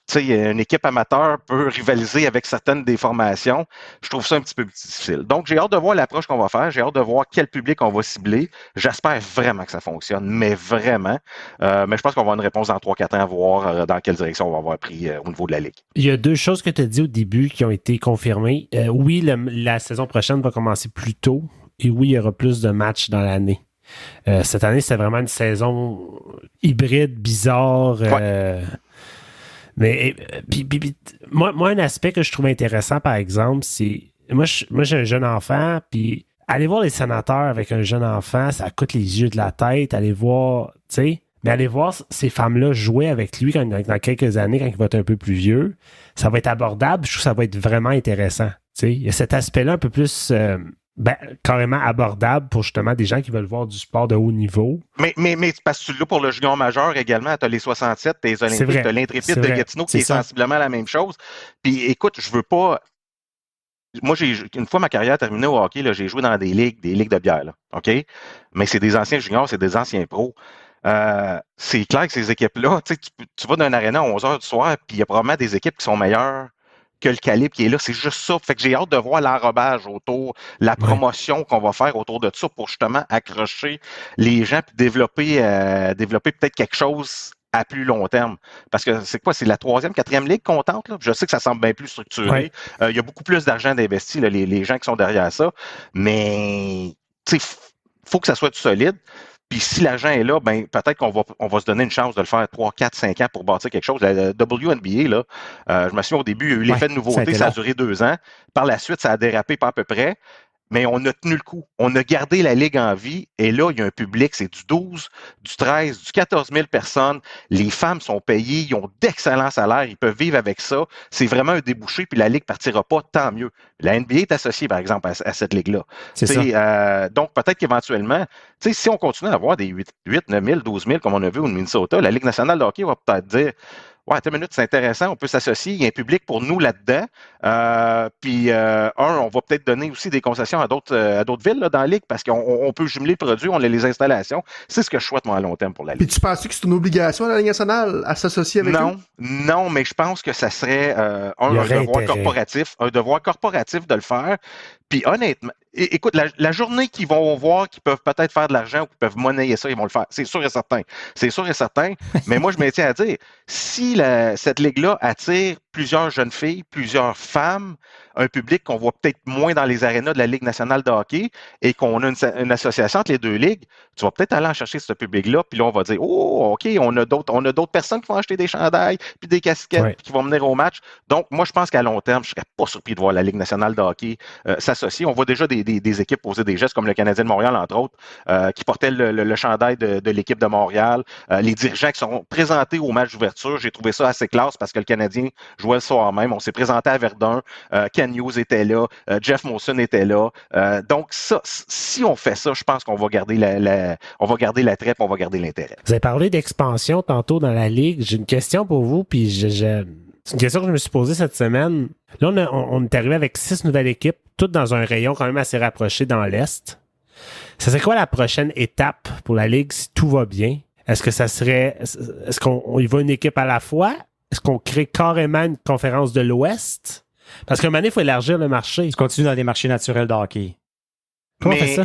tu sais, une équipe amateur peut rivaliser avec certaines des formations. » Je trouve ça un petit peu difficile. Donc, j'ai hâte de voir l'approche qu'on va faire. J'ai hâte de voir quel public on va cibler. J'espère vraiment que ça fonctionne, mais vraiment. Mais je pense qu'on va avoir une réponse dans 3-4 ans à voir dans quelle direction on va avoir pris au niveau de la Ligue. Il y a 2 choses que tu as dit au début qui ont été confirmées. Oui, la saison prochaine va commencer plus tôt. Et oui, il y aura plus de matchs dans l'année. Cette année, c'était vraiment une saison hybride, bizarre. Ouais. Mais moi, un aspect que je trouve intéressant, par exemple, c'est... Moi, j'ai un jeune enfant, puis aller voir les sénateurs avec un jeune enfant, ça coûte les yeux de la tête. Aller voir, tu sais... Mais aller voir ces femmes-là jouer avec lui dans quelques années, quand il va être un peu plus vieux, ça va être abordable. Je trouve que ça va être vraiment intéressant. Tu sais, il y a cet aspect-là un peu plus... carrément abordable pour justement des gens qui veulent voir du sport de haut niveau. Mais parce que tu l'as pour le junior majeur également, tu as les 67, tu as les Olympiques, tu as l'Intrépide de Gatineau qui est sensiblement la même chose. Puis écoute, je veux pas... Moi, une fois ma carrière terminée au hockey, là, j'ai joué dans des ligues de bière, là, OK? Mais c'est des anciens juniors, c'est des anciens pros. C'est clair que ces équipes-là, tu vas dans un aréna à 11h du soir, puis il y a probablement des équipes qui sont meilleures que le calibre qui est là. C'est juste ça. Fait que j'ai hâte de voir l'enrobage autour, la promotion qu'on va faire autour de ça pour justement accrocher les gens puis développer peut-être quelque chose à plus long terme. Parce que c'est quoi? C'est la 3e, 4e ligue qu'on tente, là. Je sais que ça semble bien plus structuré. Il y a beaucoup plus d'argent d'investi, là, les gens qui sont derrière ça. Mais, tu sais, faut que ça soit du solide. Puis si l'argent est là, ben peut-être qu'on va se donner une chance de le faire 3, 4, 5 ans pour bâtir quelque chose. La WNBA, là, je me souviens au début, il y a eu l'effet de nouveauté, ça a duré 2 ans. Par la suite, ça a dérapé pas à peu près. mais on a tenu le coup. On a gardé la Ligue en vie. Et là, il y a un public, c'est du 12, du 13, du 14 000 personnes. Les femmes sont payées, ils ont d'excellents salaires, ils peuvent vivre avec ça. C'est vraiment un débouché, puis la Ligue ne partira pas, tant mieux. La NBA est associée, par exemple, à cette Ligue-là. C'est ça. Donc, peut-être qu'éventuellement, si on continue à avoir des 8 9 000, 12 000, comme on a vu au Minnesota, la Ligue nationale de hockey va peut-être dire ouais, attends une minute, c'est intéressant, on peut s'associer, il y a un public pour nous là-dedans. On va peut-être donner aussi des concessions à d'autres villes là, dans la Ligue parce qu'on peut jumeler le produit, on a les installations. C'est ce que je souhaite, moi, à long terme pour la Ligue. Puis tu penses que c'est une obligation à la Ligue nationale à s'associer avec eux? Non, mais je pense que ça serait un devoir corporatif de le faire. Puis honnêtement, écoute, la journée qu'ils vont voir qu'ils peuvent peut-être faire de l'argent ou qu'ils peuvent monnayer ça, ils vont le faire. C'est sûr et certain. C'est sûr et certain. Mais moi, je me tiens à dire, si cette ligue-là attire plusieurs jeunes filles, plusieurs femmes, un public qu'on voit peut-être moins dans les arénas de la Ligue nationale de hockey et qu'on a une association entre les deux ligues, tu vas peut-être aller en chercher ce public-là, puis là, on va dire, oh, OK, on a d'autres personnes qui vont acheter des chandails, puis des casquettes, puis qui vont venir au match. Donc, moi, je pense qu'à long terme, je ne serais pas surpris de voir la Ligue nationale de hockey s'associer. On voit déjà des équipes poser des gestes, comme le Canadien de Montréal, entre autres, qui portaient le chandail de l'équipe de Montréal. Les dirigeants qui sont présentés au match d'ouverture, j'ai trouvé ça assez classe parce que le Canadien jouait le soir même. On s'est présenté à Verdun. Ken Hughes était là. Jeff Molson était là. Donc, ça, si on fait ça, je pense qu'on va garder l'attrait et on va garder l'intérêt. Vous avez parlé d'expansion tantôt dans la Ligue. J'ai une question pour vous, puis c'est une question que je me suis posée cette semaine. Là, on est arrivé avec 6 nouvelles équipes, toutes dans un rayon quand même assez rapproché dans l'Est. Ça serait quoi la prochaine étape pour la Ligue si tout va bien? Est-ce qu'on y va une équipe à la fois? Est-ce qu'on crée carrément une conférence de l'Ouest? Parce qu'à un moment donné, il faut élargir le marché. Tu continues dans des marchés naturels de hockey. Comment on fait ça?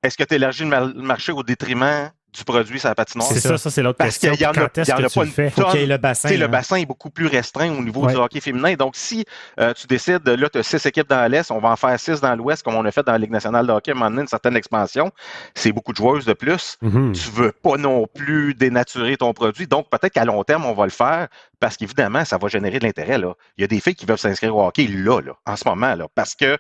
Est-ce que tu élargis le marché au détriment du produit sur la patinoire? C'est ça, c'est l'autre question. Parce qu'il y en a pas une tonne. Faut qu'il y ait le bassin. Le bassin est beaucoup plus restreint au niveau du hockey féminin. Donc, si tu décides, là, tu as 6 équipes dans l'Est, on va en faire 6 dans l'Ouest, comme on a fait dans la Ligue nationale de hockey, à un moment donné, une certaine expansion. C'est beaucoup de joueuses de plus. Mm-hmm. Tu veux pas non plus dénaturer ton produit. Donc, peut-être qu'à long terme, on va le faire parce qu'évidemment, ça va générer de l'intérêt. Là. Il y a des filles qui veulent s'inscrire au hockey là, en ce moment, là, parce que,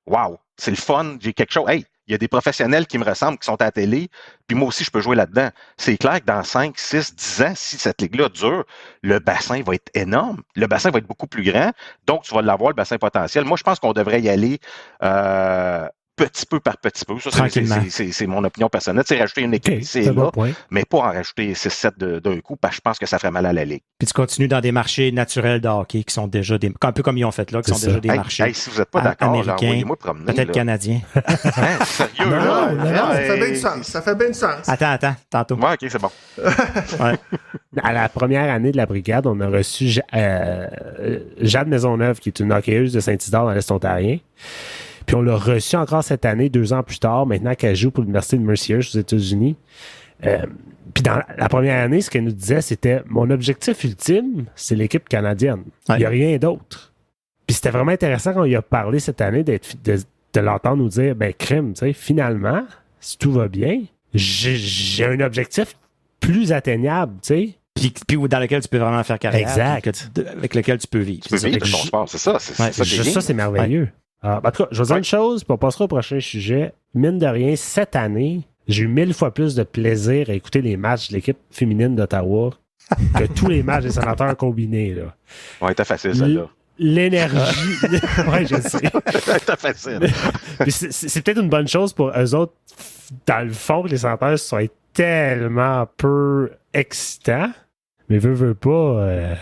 wow, c'est le fun, j'ai quelque chose. Hey, il y a des professionnels qui me ressemblent, qui sont à la télé, puis moi aussi, je peux jouer là-dedans. C'est clair que dans 5, 6, 10 ans, si cette ligue-là dure, le bassin va être énorme. Le bassin va être beaucoup plus grand. Donc, tu vas l'avoir, le bassin potentiel. Moi, je pense qu'on devrait y aller petit peu par petit peu. Ça, c'est mon opinion personnelle. C'est rajouter une équipe ici et là, mais pas en rajouter 6-7 d'un coup, parce que je pense que ça ferait mal à la Ligue. Puis tu continues dans des marchés naturels de hockey qui sont déjà un peu comme ils ont fait là, qui sont déjà des marchés si vous n'êtes pas d'accord, envoyez-moi promener. Peut-être canadiens. Sérieux? Ça fait bien du sens. Ça fait bien du sens. Attends, tantôt. Ouais, OK, c'est bon. À la première année de la brigade, on a reçu Jade Maisonneuve, qui est une hockeyeuse de Saint-Isidore dans l'Est ontarien. Puis on l'a reçu encore cette année, 2 ans plus tard, maintenant qu'elle joue pour l'Université de Mercyhurst aux États-Unis. Puis dans la première année, ce qu'elle nous disait, c'était « Mon objectif ultime, c'est l'équipe canadienne. Il n'y a rien d'autre. » Puis c'était vraiment intéressant quand il a parlé cette année de l'entendre nous dire « Ben, crime, tu sais, finalement, si tout va bien, j'ai un objectif plus atteignable, tu sais. » Puis dans lequel tu peux vraiment faire carrière. Exact. Avec lequel tu peux vivre. Tu peux vivre de ton sport, c'est ça. Ça, c'est merveilleux. Ouais. En tout cas, je vais vous dire une chose, puis on passera au prochain sujet. Mine de rien, cette année, j'ai eu 1000 fois plus de plaisir à écouter les matchs de l'équipe féminine d'Ottawa que tous les matchs des Sénateurs combinés. Là. Ouais, t'as facile, celle-là. L'énergie. Ouais, je sais. T'as facile. C'est peut-être une bonne chose pour eux autres, dans le fond, que les Sénateurs soient tellement peu excitants, mais veut pas...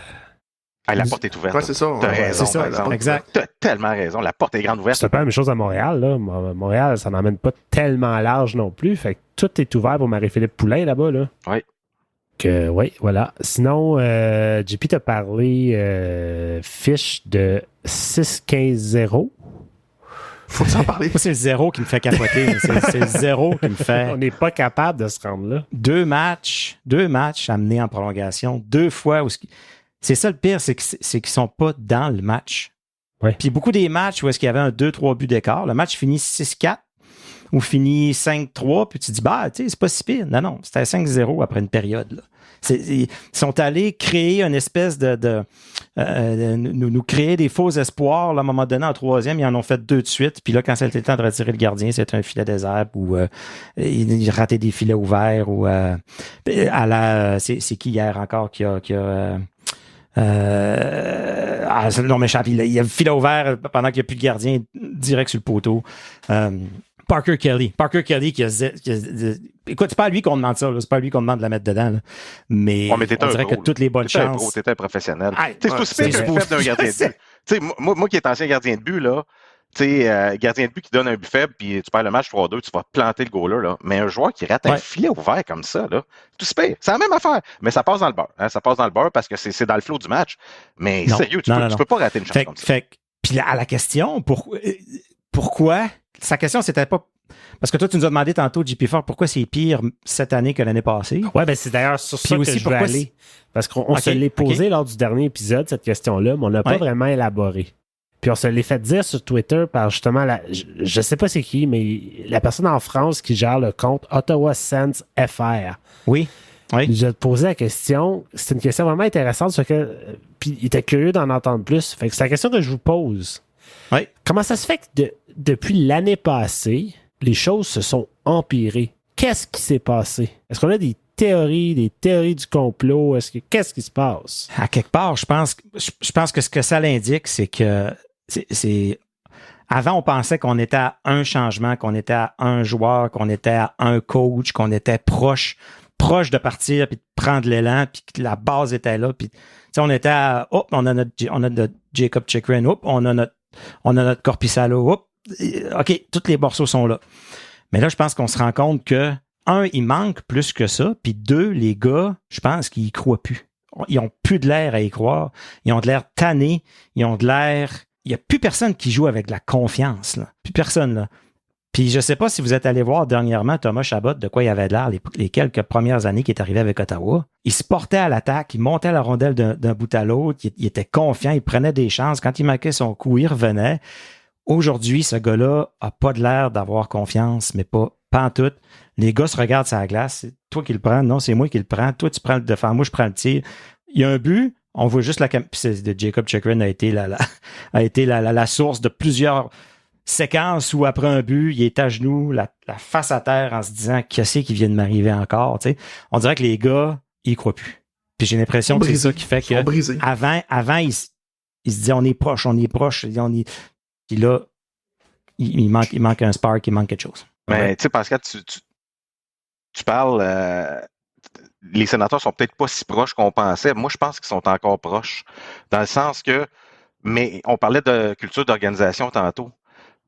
la porte est ouverte. Ouais, c'est ça. T'as raison. C'est ça, exact. T'as tellement raison. La porte est grande ouverte. C'est pas la même chose à Montréal. Là. Montréal, ça n'emmène pas tellement large non plus. Fait que tout est ouvert pour Marie-Philippe Poulain là-bas. Là. Oui. Oui, voilà. Sinon, JP t'a parlé fiche de 6-15-0. Faut s'en parler. Moi, c'est le 0 qui me fait capoter. C'est le 0 qui me fait... On n'est pas capable de se rendre là. 2 matchs amenés en prolongation. 2 fois où... C'est ça le pire, c'est qu'ils sont pas dans le match. Ouais. Puis beaucoup des matchs où est-ce qu'il y avait un 2-3 buts d'écart, le match finit 6-4, ou finit 5-3, puis tu dis, bah, tu sais, c'est pas si pire. Non, c'était 5-0 après une période, là. Ils sont allés créer une espèce nous créer des faux espoirs. Là, à un moment donné, en troisième, ils en ont fait 2 de suite. Puis là, quand c'était le temps de retirer le gardien, c'était un filet désert ou il ratait des filets ouverts ou c'est qui hier encore qui a le nom m'échappe. Il y a le filet ouvert pendant qu'il n'y a plus de gardien direct sur le poteau. Parker Kelly qui a écoute, c'est pas à lui qu'on demande ça, là. C'est pas à lui qu'on demande de la mettre dedans, là. Mais on dirait que toutes les bonnes chances. T'étais un professionnel. C'est aussi pire qu'un buffet d'un gardien de but. Tu sais, moi qui est ancien gardien de but, là, tu sais, gardien de but qui donne un but faible, puis tu perds le match 3-2, tu vas planter le goaler, là. Mais un joueur qui rate un filet ouvert comme ça, là, tout se pire. C'est la même affaire, mais ça passe dans le beurre. Hein, ça passe dans le beurre parce que c'est dans le flow du match. Mais sérieux, tu peux pas rater une chance comme ça. Puis à la question, pourquoi? Sa question, c'était pas... Parce que toi, tu nous as demandé tantôt, JP Fort, pourquoi c'est pire cette année que l'année passée? Ouais, ben c'est d'ailleurs sur ça que je veux aller. Parce qu'on se l'est posé lors du dernier épisode, cette question-là, mais on n'a pas vraiment élaboré. Puis on se l'est fait dire sur Twitter par justement, je sais pas c'est qui, mais la personne en France qui gère le compte Ottawa Sense FR. Oui. Je te posais la question. C'est une question vraiment intéressante. Puis il était curieux d'en entendre plus. Fait que c'est la question que je vous pose. Oui. Comment ça se fait que depuis l'année passée, les choses se sont empirées? Qu'est-ce qui s'est passé? Est-ce qu'on a des théories du complot? Qu'est-ce qui se passe? À quelque part, je pense que ce que ça l'indique, c'est que avant, on pensait qu'on était à un changement, qu'on était à un joueur, qu'on était à un coach, qu'on était proche de partir puis de prendre l'élan, puis que la base était là, puis on était à on a notre Jacob Chychrun, on a notre Korpisalo, OK, tous les morceaux sont là. Mais là, je pense qu'on se rend compte que il manque plus que ça, puis 2, les gars, je pense qu'ils y croient plus. Ils ont plus de l'air à y croire. Ils ont de l'air tannés. Ils ont de l'air... Il n'y a plus personne qui joue avec de la confiance, là. Plus personne, là. Puis je ne sais pas si vous êtes allé voir dernièrement Thomas Chabot, de quoi il avait de l'air les quelques premières années qu'il est arrivé avec Ottawa. Il se portait à l'attaque, il montait la rondelle d'un bout à l'autre, il était confiant, il prenait des chances. Quand il marquait son coup, il revenait. Aujourd'hui, ce gars-là a pas de l'air d'avoir confiance, mais pas en tout. Les gars se regardent sur la glace. C'est toi qui le prends. Non, c'est moi qui le prends. Toi, tu prends le défense. Moi, je prends le tir. Il y a un but. On voit juste de Jacob Chychrun a été la source de plusieurs séquences où après un but, il est à genoux, la face à terre en se disant qu'est-ce qui vient de m'arriver encore. Tu sais, on dirait que les gars, ils y croient plus. Puis j'ai l'impression que c'est ça qui fait que avant ils se disaient on est proche. Puis là, il manque un spark, il manque quelque chose. Mais tu sais, Pascal, tu parles, les sénateurs sont peut-être pas si proches qu'on pensait. Moi, je pense qu'ils sont encore proches. Dans le sens que, mais on parlait de culture d'organisation tantôt.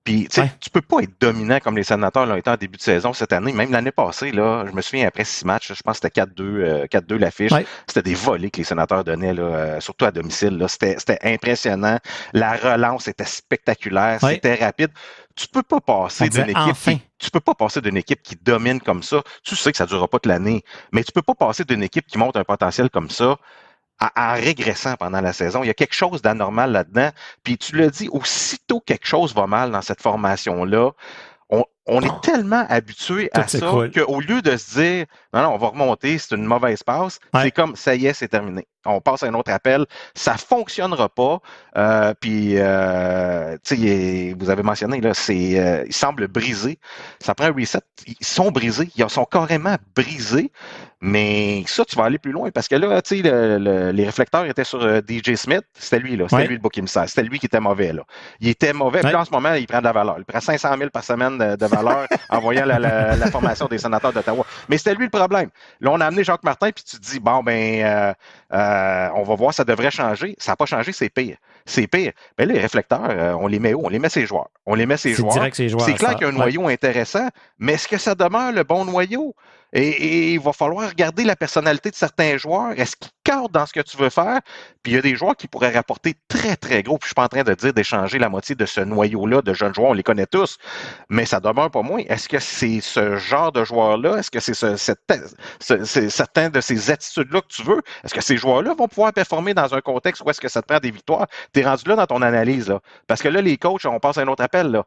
Puis, tu sais, tu peux pas être dominant comme les sénateurs l'ont été en début de saison cette année. Même l'année passée, là, je me souviens, après 6 matchs, je pense que c'était 4-2 l'affiche. Ouais. C'était des volées que les sénateurs donnaient, là, surtout à domicile. Là. C'était impressionnant. La relance était spectaculaire. Ouais. C'était rapide. Tu peux pas passer d'une équipe qui domine comme ça. Tu sais que ça durera pas toute l'année. Mais tu peux pas passer d'une équipe qui monte un potentiel comme ça en régressant pendant la saison. Il y a quelque chose d'anormal là-dedans. Puis tu l'as dit, aussitôt quelque chose va mal dans cette formation-là, on est tellement habitué à ça qu'au lieu de se dire « Non, on va remonter, c'est une mauvaise passe », c'est comme « Ça y est, c'est terminé ». On passe à un autre appel. Ça fonctionnera pas. Puis, tu sais, vous avez mentionné, là, ils semblent brisés. Ça prend un reset. Ils sont brisés. Ils sont carrément brisés. Mais ça, tu vas aller plus loin parce que là, tu sais, les réflecteurs étaient sur DJ Smith. C'était lui, là. C'était lui le bouc émissaire. C'était lui qui était mauvais, là. Il était mauvais. Puis là, en ce moment, il prend de la valeur. Il prend 500 000 par semaine de valeur en voyant la formation des sénateurs d'Ottawa. Mais c'était lui le problème. Là, on a amené Jacques Martin, puis tu te dis, bon, on va voir, ça devrait changer. Ça n'a pas changé, c'est pire. C'est pire. Mais là, les réflecteurs, on les met où? On les met ses joueurs. C'est clair qu'il y a un noyau intéressant, mais est-ce que ça demeure le bon noyau? Et il va falloir regarder la personnalité de certains joueurs. Est-ce qu'ils cadrent dans ce que tu veux faire? Puis il y a des joueurs qui pourraient rapporter très, très gros. Puis je suis pas en train de dire d'échanger la moitié de ce noyau-là de jeunes joueurs. On les connaît tous. Mais ça demeure pas moins. Est-ce que c'est ce genre de joueurs-là? Est-ce que c'est certains de ces attitudes-là que tu veux? Est-ce que ces joueurs-là vont pouvoir performer dans un contexte où est-ce que ça te prend des victoires? Tu es rendu là dans ton analyse. Là. Parce que là, les coachs, on passe à un autre appel. Là.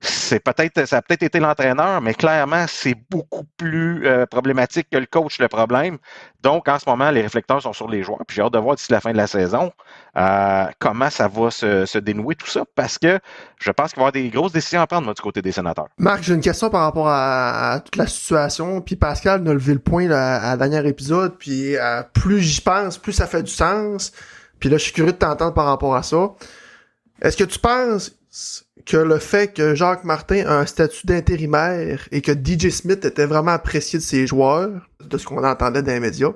ça a peut-être été l'entraîneur, mais clairement, c'est beaucoup plus problématique que le coach, le problème. Donc, en ce moment, les réflecteurs sont sur les joueurs. Puis j'ai hâte de voir d'ici la fin de la saison comment ça va se dénouer tout ça, parce que je pense qu'il va y avoir des grosses décisions à prendre, moi, du côté des sénateurs. Marc, j'ai une question par rapport à toute la situation. Puis Pascal nous a levé le point là, à la dernière épisode. Puis plus j'y pense, plus ça fait du sens. Puis là, je suis curieux de t'entendre par rapport à ça. Est-ce que tu penses que le fait que Jacques Martin a un statut d'intérimaire et que DJ Smith était vraiment apprécié de ses joueurs, de ce qu'on entendait dans les médias,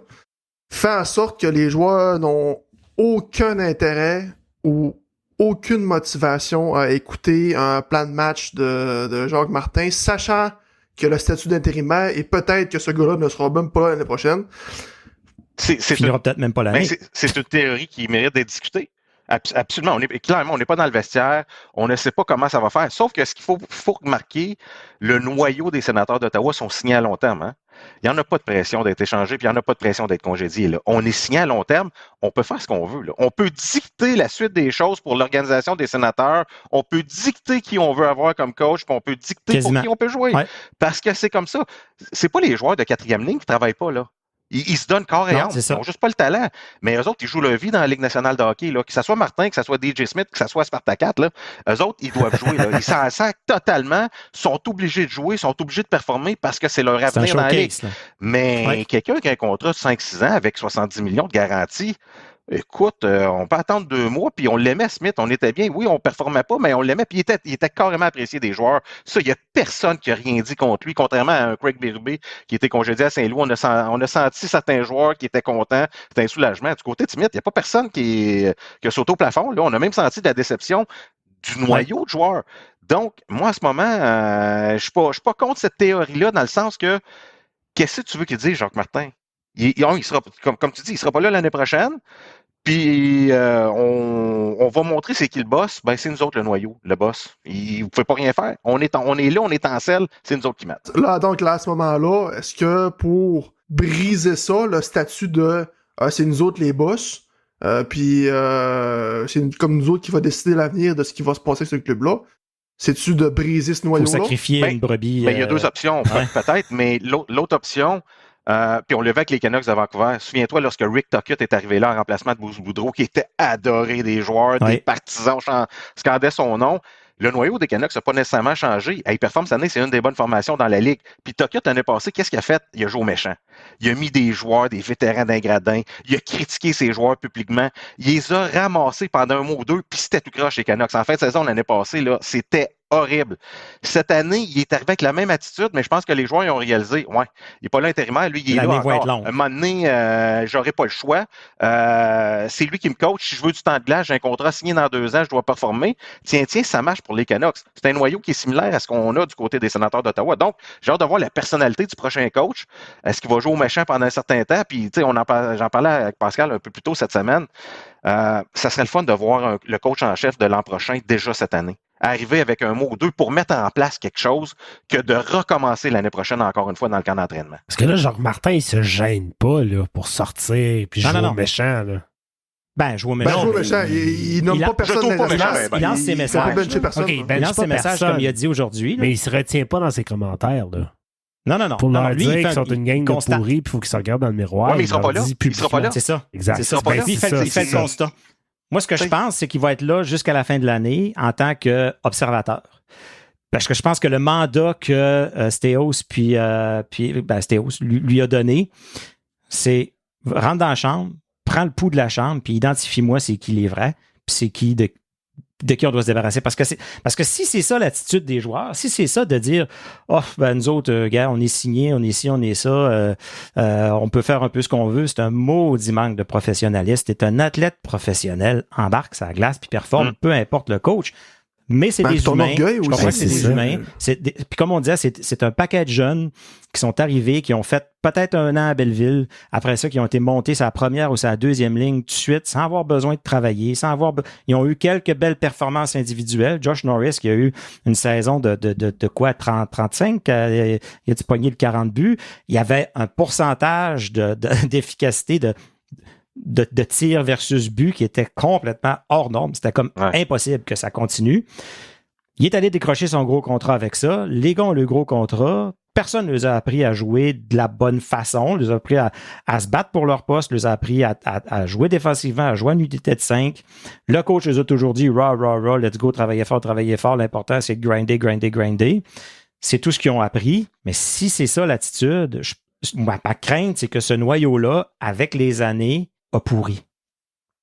fait en sorte que les joueurs n'ont aucun intérêt ou aucune motivation à écouter un plan de match de Jacques Martin, sachant que le statut d'intérimaire et peut-être que ce gars-là ne sera même pas là l'année prochaine. Peut-être même pas l'année. C'est une théorie qui mérite d'être discutée. Absolument. Clairement, on n'est pas dans le vestiaire. On ne sait pas comment ça va faire. Sauf que ce qu'il faut remarquer, le noyau des sénateurs d'Ottawa sont signés à long terme. Hein? Il n'y en a pas de pression d'être échangé, puis il n'y en a pas de pression d'être congédié. Là. On est signé à long terme. On peut faire ce qu'on veut. Là. On peut dicter la suite des choses pour l'organisation des sénateurs. On peut dicter qui on veut avoir comme coach, puis on peut dicter pour qui on peut jouer. Ouais. Parce que c'est comme ça. C'est pas les joueurs de quatrième ligne qui ne travaillent pas là. Ils se donnent corps et âme. Ils n'ont juste pas le talent. Mais eux autres, ils jouent leur vie dans la Ligue nationale de hockey. Là. Que ce soit Martin, que ce soit DJ Smith, que ce soit Spartacat, là, eux autres, ils doivent jouer. Là. Ils s'en sacent totalement, sont obligés de jouer, sont obligés de performer parce que c'est leur avenir dans la Ligue. Mais quelqu'un qui a un contrat de 5-6 ans avec 70 millions de garantie, écoute, on peut attendre 2 mois, puis on l'aimait, Smith, on était bien. Oui, on ne performait pas, mais on l'aimait, puis il était carrément apprécié des joueurs. Ça, il n'y a personne qui a rien dit contre lui, contrairement à un Craig Berube qui était congédié à Saint-Louis. On a senti certains joueurs qui étaient contents. C'était un soulagement. Du côté de Smith, il n'y a pas personne qui a sauté au plafond. Là. On a même senti de la déception du noyau de joueurs. Donc, moi, à ce moment, je ne suis pas contre cette théorie-là, dans le sens que, qu'est-ce que tu veux qu'il dise, Jacques Martin? Il sera, comme tu dis, il ne sera pas là l'année prochaine. Puis on va montrer c'est qui le boss. Ben c'est nous autres le noyau, le boss. Vous ne pouvez pas rien faire. On est là, on est en selle, c'est nous autres qui mettent. Là, donc là, à ce moment-là, est-ce que pour briser ça, le statut de c'est nous autres les boss, puis c'est comme nous autres qui va décider l'avenir de ce qui va se passer avec ce club-là, c'est-tu de briser ce noyau-là? Faut sacrifier une brebis. Il y a 2 options, peut-être, mais l'autre option. Puis on le vu avec les Canucks de Vancouver. Souviens-toi, lorsque Rick Tocchet est arrivé là en remplacement de Bruce Boudreau, qui était adoré des joueurs, des partisans scandaient son nom. Le noyau des Canucks n'a pas nécessairement changé. Il performe cette année, c'est une des bonnes formations dans la Ligue. Puis Tocchet, l'année passée, qu'est-ce qu'il a fait? Il a joué au méchant. Il a mis des joueurs, des vétérans d'un gradin. Il a critiqué ses joueurs publiquement. Il les a ramassés pendant 1 mois ou 2, puis c'était tout croche les Canucks. En fin de saison, l'année passée, là, c'était horrible. Cette année, il est arrivé avec la même attitude, mais je pense que les joueurs ils ont réalisé, il n'est pas là intérimaire, lui, il est là encore. À un moment donné, j'aurais pas le choix. C'est lui qui me coach. Si je veux du temps de glace, j'ai un contrat signé dans 2 ans, je dois performer. Tiens, ça marche pour les Canucks. C'est un noyau qui est similaire à ce qu'on a du côté des sénateurs d'Ottawa. Donc, j'ai hâte de voir la personnalité du prochain coach. Est-ce qu'il va jouer au méchant pendant un certain temps? Puis, tu sais, j'en parlais avec Pascal un peu plus tôt cette semaine. Ça serait le fun de voir le coach en chef de l'an prochain déjà cette année. Arriver avec un mot ou 2 pour mettre en place quelque chose que de recommencer l'année prochaine encore une fois dans le camp d'entraînement. Parce que là, Jacques Martin, il se gêne pas là, pour sortir puis jouer au méchant. Là. Jouer au méchant. Il nomme pas personne. Il lance ses messages. Il lance ses messages comme il a dit aujourd'hui. Mais il se retient pas dans ses commentaires. Là. Non. Pour leur dire qu'ils sont une gang de pourris puis il faut qu'ils se regardent dans le miroir. Oui, mais il sera pas là. Il sera pas là. C'est ça. Exact. Il fait le constat. Moi, ce que je pense, c'est qu'il va être là jusqu'à la fin de l'année en tant qu'observateur. Parce que je pense que le mandat que Stéos Stéos lui a donné, c'est rentre dans la chambre, prends le pouls de la chambre, puis identifie-moi c'est qui les vrais, puis c'est qui de qui on doit se débarrasser. Parce que si c'est ça l'attitude des joueurs, si c'est ça de dire nous autres, gars, on est signés, on est ci, on est ça, on peut faire un peu ce qu'on veut, c'est un maudit manque de professionnalisme. T'es un athlète professionnel, embarque sa glace puis performe, peu importe le coach. Mais c'est des humains. Je comprends que c'est des humains. Puis comme on disait, c'est un paquet de jeunes qui sont arrivés, qui ont fait peut-être 1 an à Belleville, après ça, qui ont été montés sa première ou sa 2e ligne tout de suite, sans avoir besoin de travailler, ils ont eu quelques belles performances individuelles. Josh Norris, qui a eu une saison de quoi, 35, il a dû pogner le 40 buts. Il y avait un pourcentage d'efficacité de tir versus but qui était complètement hors norme. C'était comme impossible que ça continue. Il est allé décrocher son gros contrat avec ça. Les gars ont le gros contrat. Personne ne les a appris à jouer de la bonne façon. Les a appris à se battre pour leur poste. Les a appris à jouer défensivement, à jouer en unité de 5. Le coach les a toujours dit, let's go, travaillez fort. L'important, c'est de grinder. C'est tout ce qu'ils ont appris. Mais si c'est ça l'attitude, ma crainte, c'est que ce noyau-là, avec les années, a pourri.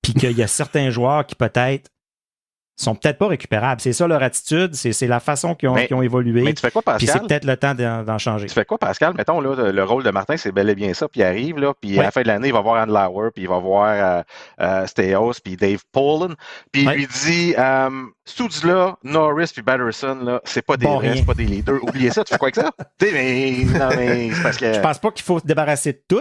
Puis qu'il y a certains joueurs qui peut-être sont peut-être pas récupérables. C'est ça leur attitude, c'est la façon qu'ils ont évolué. Mais tu fais quoi, Pascal? Puis c'est peut-être le temps d'en changer. Tu fais quoi, Pascal? Mettons, là, le rôle de Martin, c'est bel et bien ça, puis il arrive, là, puis à la fin de l'année, il va voir Andlauer, puis il va voir Steos, puis Dave Poland, puis il lui dit, là, Norris puis Batterson, là, c'est pas des vrais, c'est pas des leaders. Oubliez ça, tu fais quoi avec ça? mais c'est parce que... Je pense pas qu'il faut se débarrasser de tout,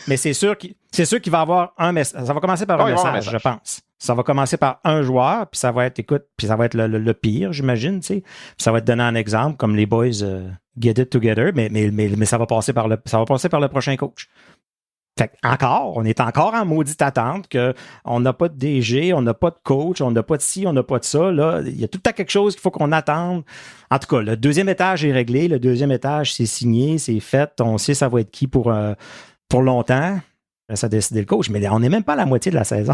mais c'est sûr qu'il va avoir un message. Ça va commencer par un message, je pense. Ça va commencer par un joueur, puis ça va être, le pire, j'imagine, tu sais. Puis ça va être donné un exemple, comme les boys get it together, mais ça va passer par le prochain coach. Fait on est encore en maudite attente qu'on n'a pas de DG, on n'a pas de coach, on n'a pas de ci, on n'a pas de ça. Là, il y a tout le temps quelque chose qu'il faut qu'on attende. En tout cas, le deuxième étage est réglé, le deuxième étage, c'est signé, c'est fait, on sait ça va être qui pour longtemps. Ça a décidé le coach, mais on n'est même pas à la moitié de la saison.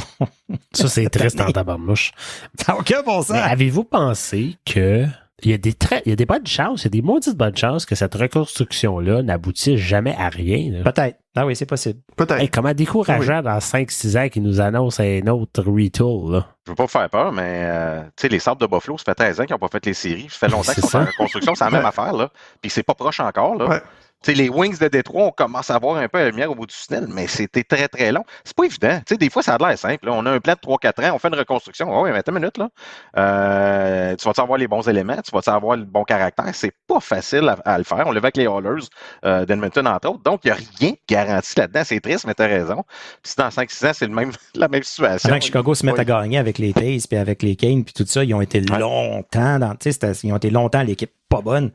Ça, c'est triste en tabarnouche. Ça n'a aucun bon sens. Mais avez-vous pensé que il y a des bonnes chances, il y a des maudites bonnes chances que cette reconstruction-là n'aboutisse jamais à rien? Là? Peut-être. Ah oui, c'est possible. Peut-être. Hey, comment décourageant dans 5-6 ans qu'ils nous annoncent un autre retool, là? Je veux pas vous faire peur, mais tu sais, les Sabres de Buffalo, ça fait 13 ans qu'ils n'ont pas fait les séries. Ça fait longtemps qu'ils sont en reconstruction. C'est la même affaire, là. Puis c'est pas proche encore, là. Ouais. T'sais, les Wings de Détroit, on commence à voir un peu la lumière au bout du tunnel, mais c'était très, très long. C'est pas évident. T'sais, des fois, ça a l'air simple. Là. On a un plan de 3-4 ans, on fait une reconstruction. Oh, oui, mais attends une minute, là. Tu vas-tu avoir les bons éléments? Tu vas-tu avoir le bon caractère? C'est pas facile à le faire. On le fait avec les Oilers d'Edmonton, entre autres. Donc, il n'y a rien de garanti là-dedans. C'est triste, mais t'as raison. Puis dans 5-6 ans, c'est la même situation. Avant que Chicago se mette à gagner avec les Tays puis avec les Kane puis tout ça, ils ont été longtemps l'équipe pas bonne.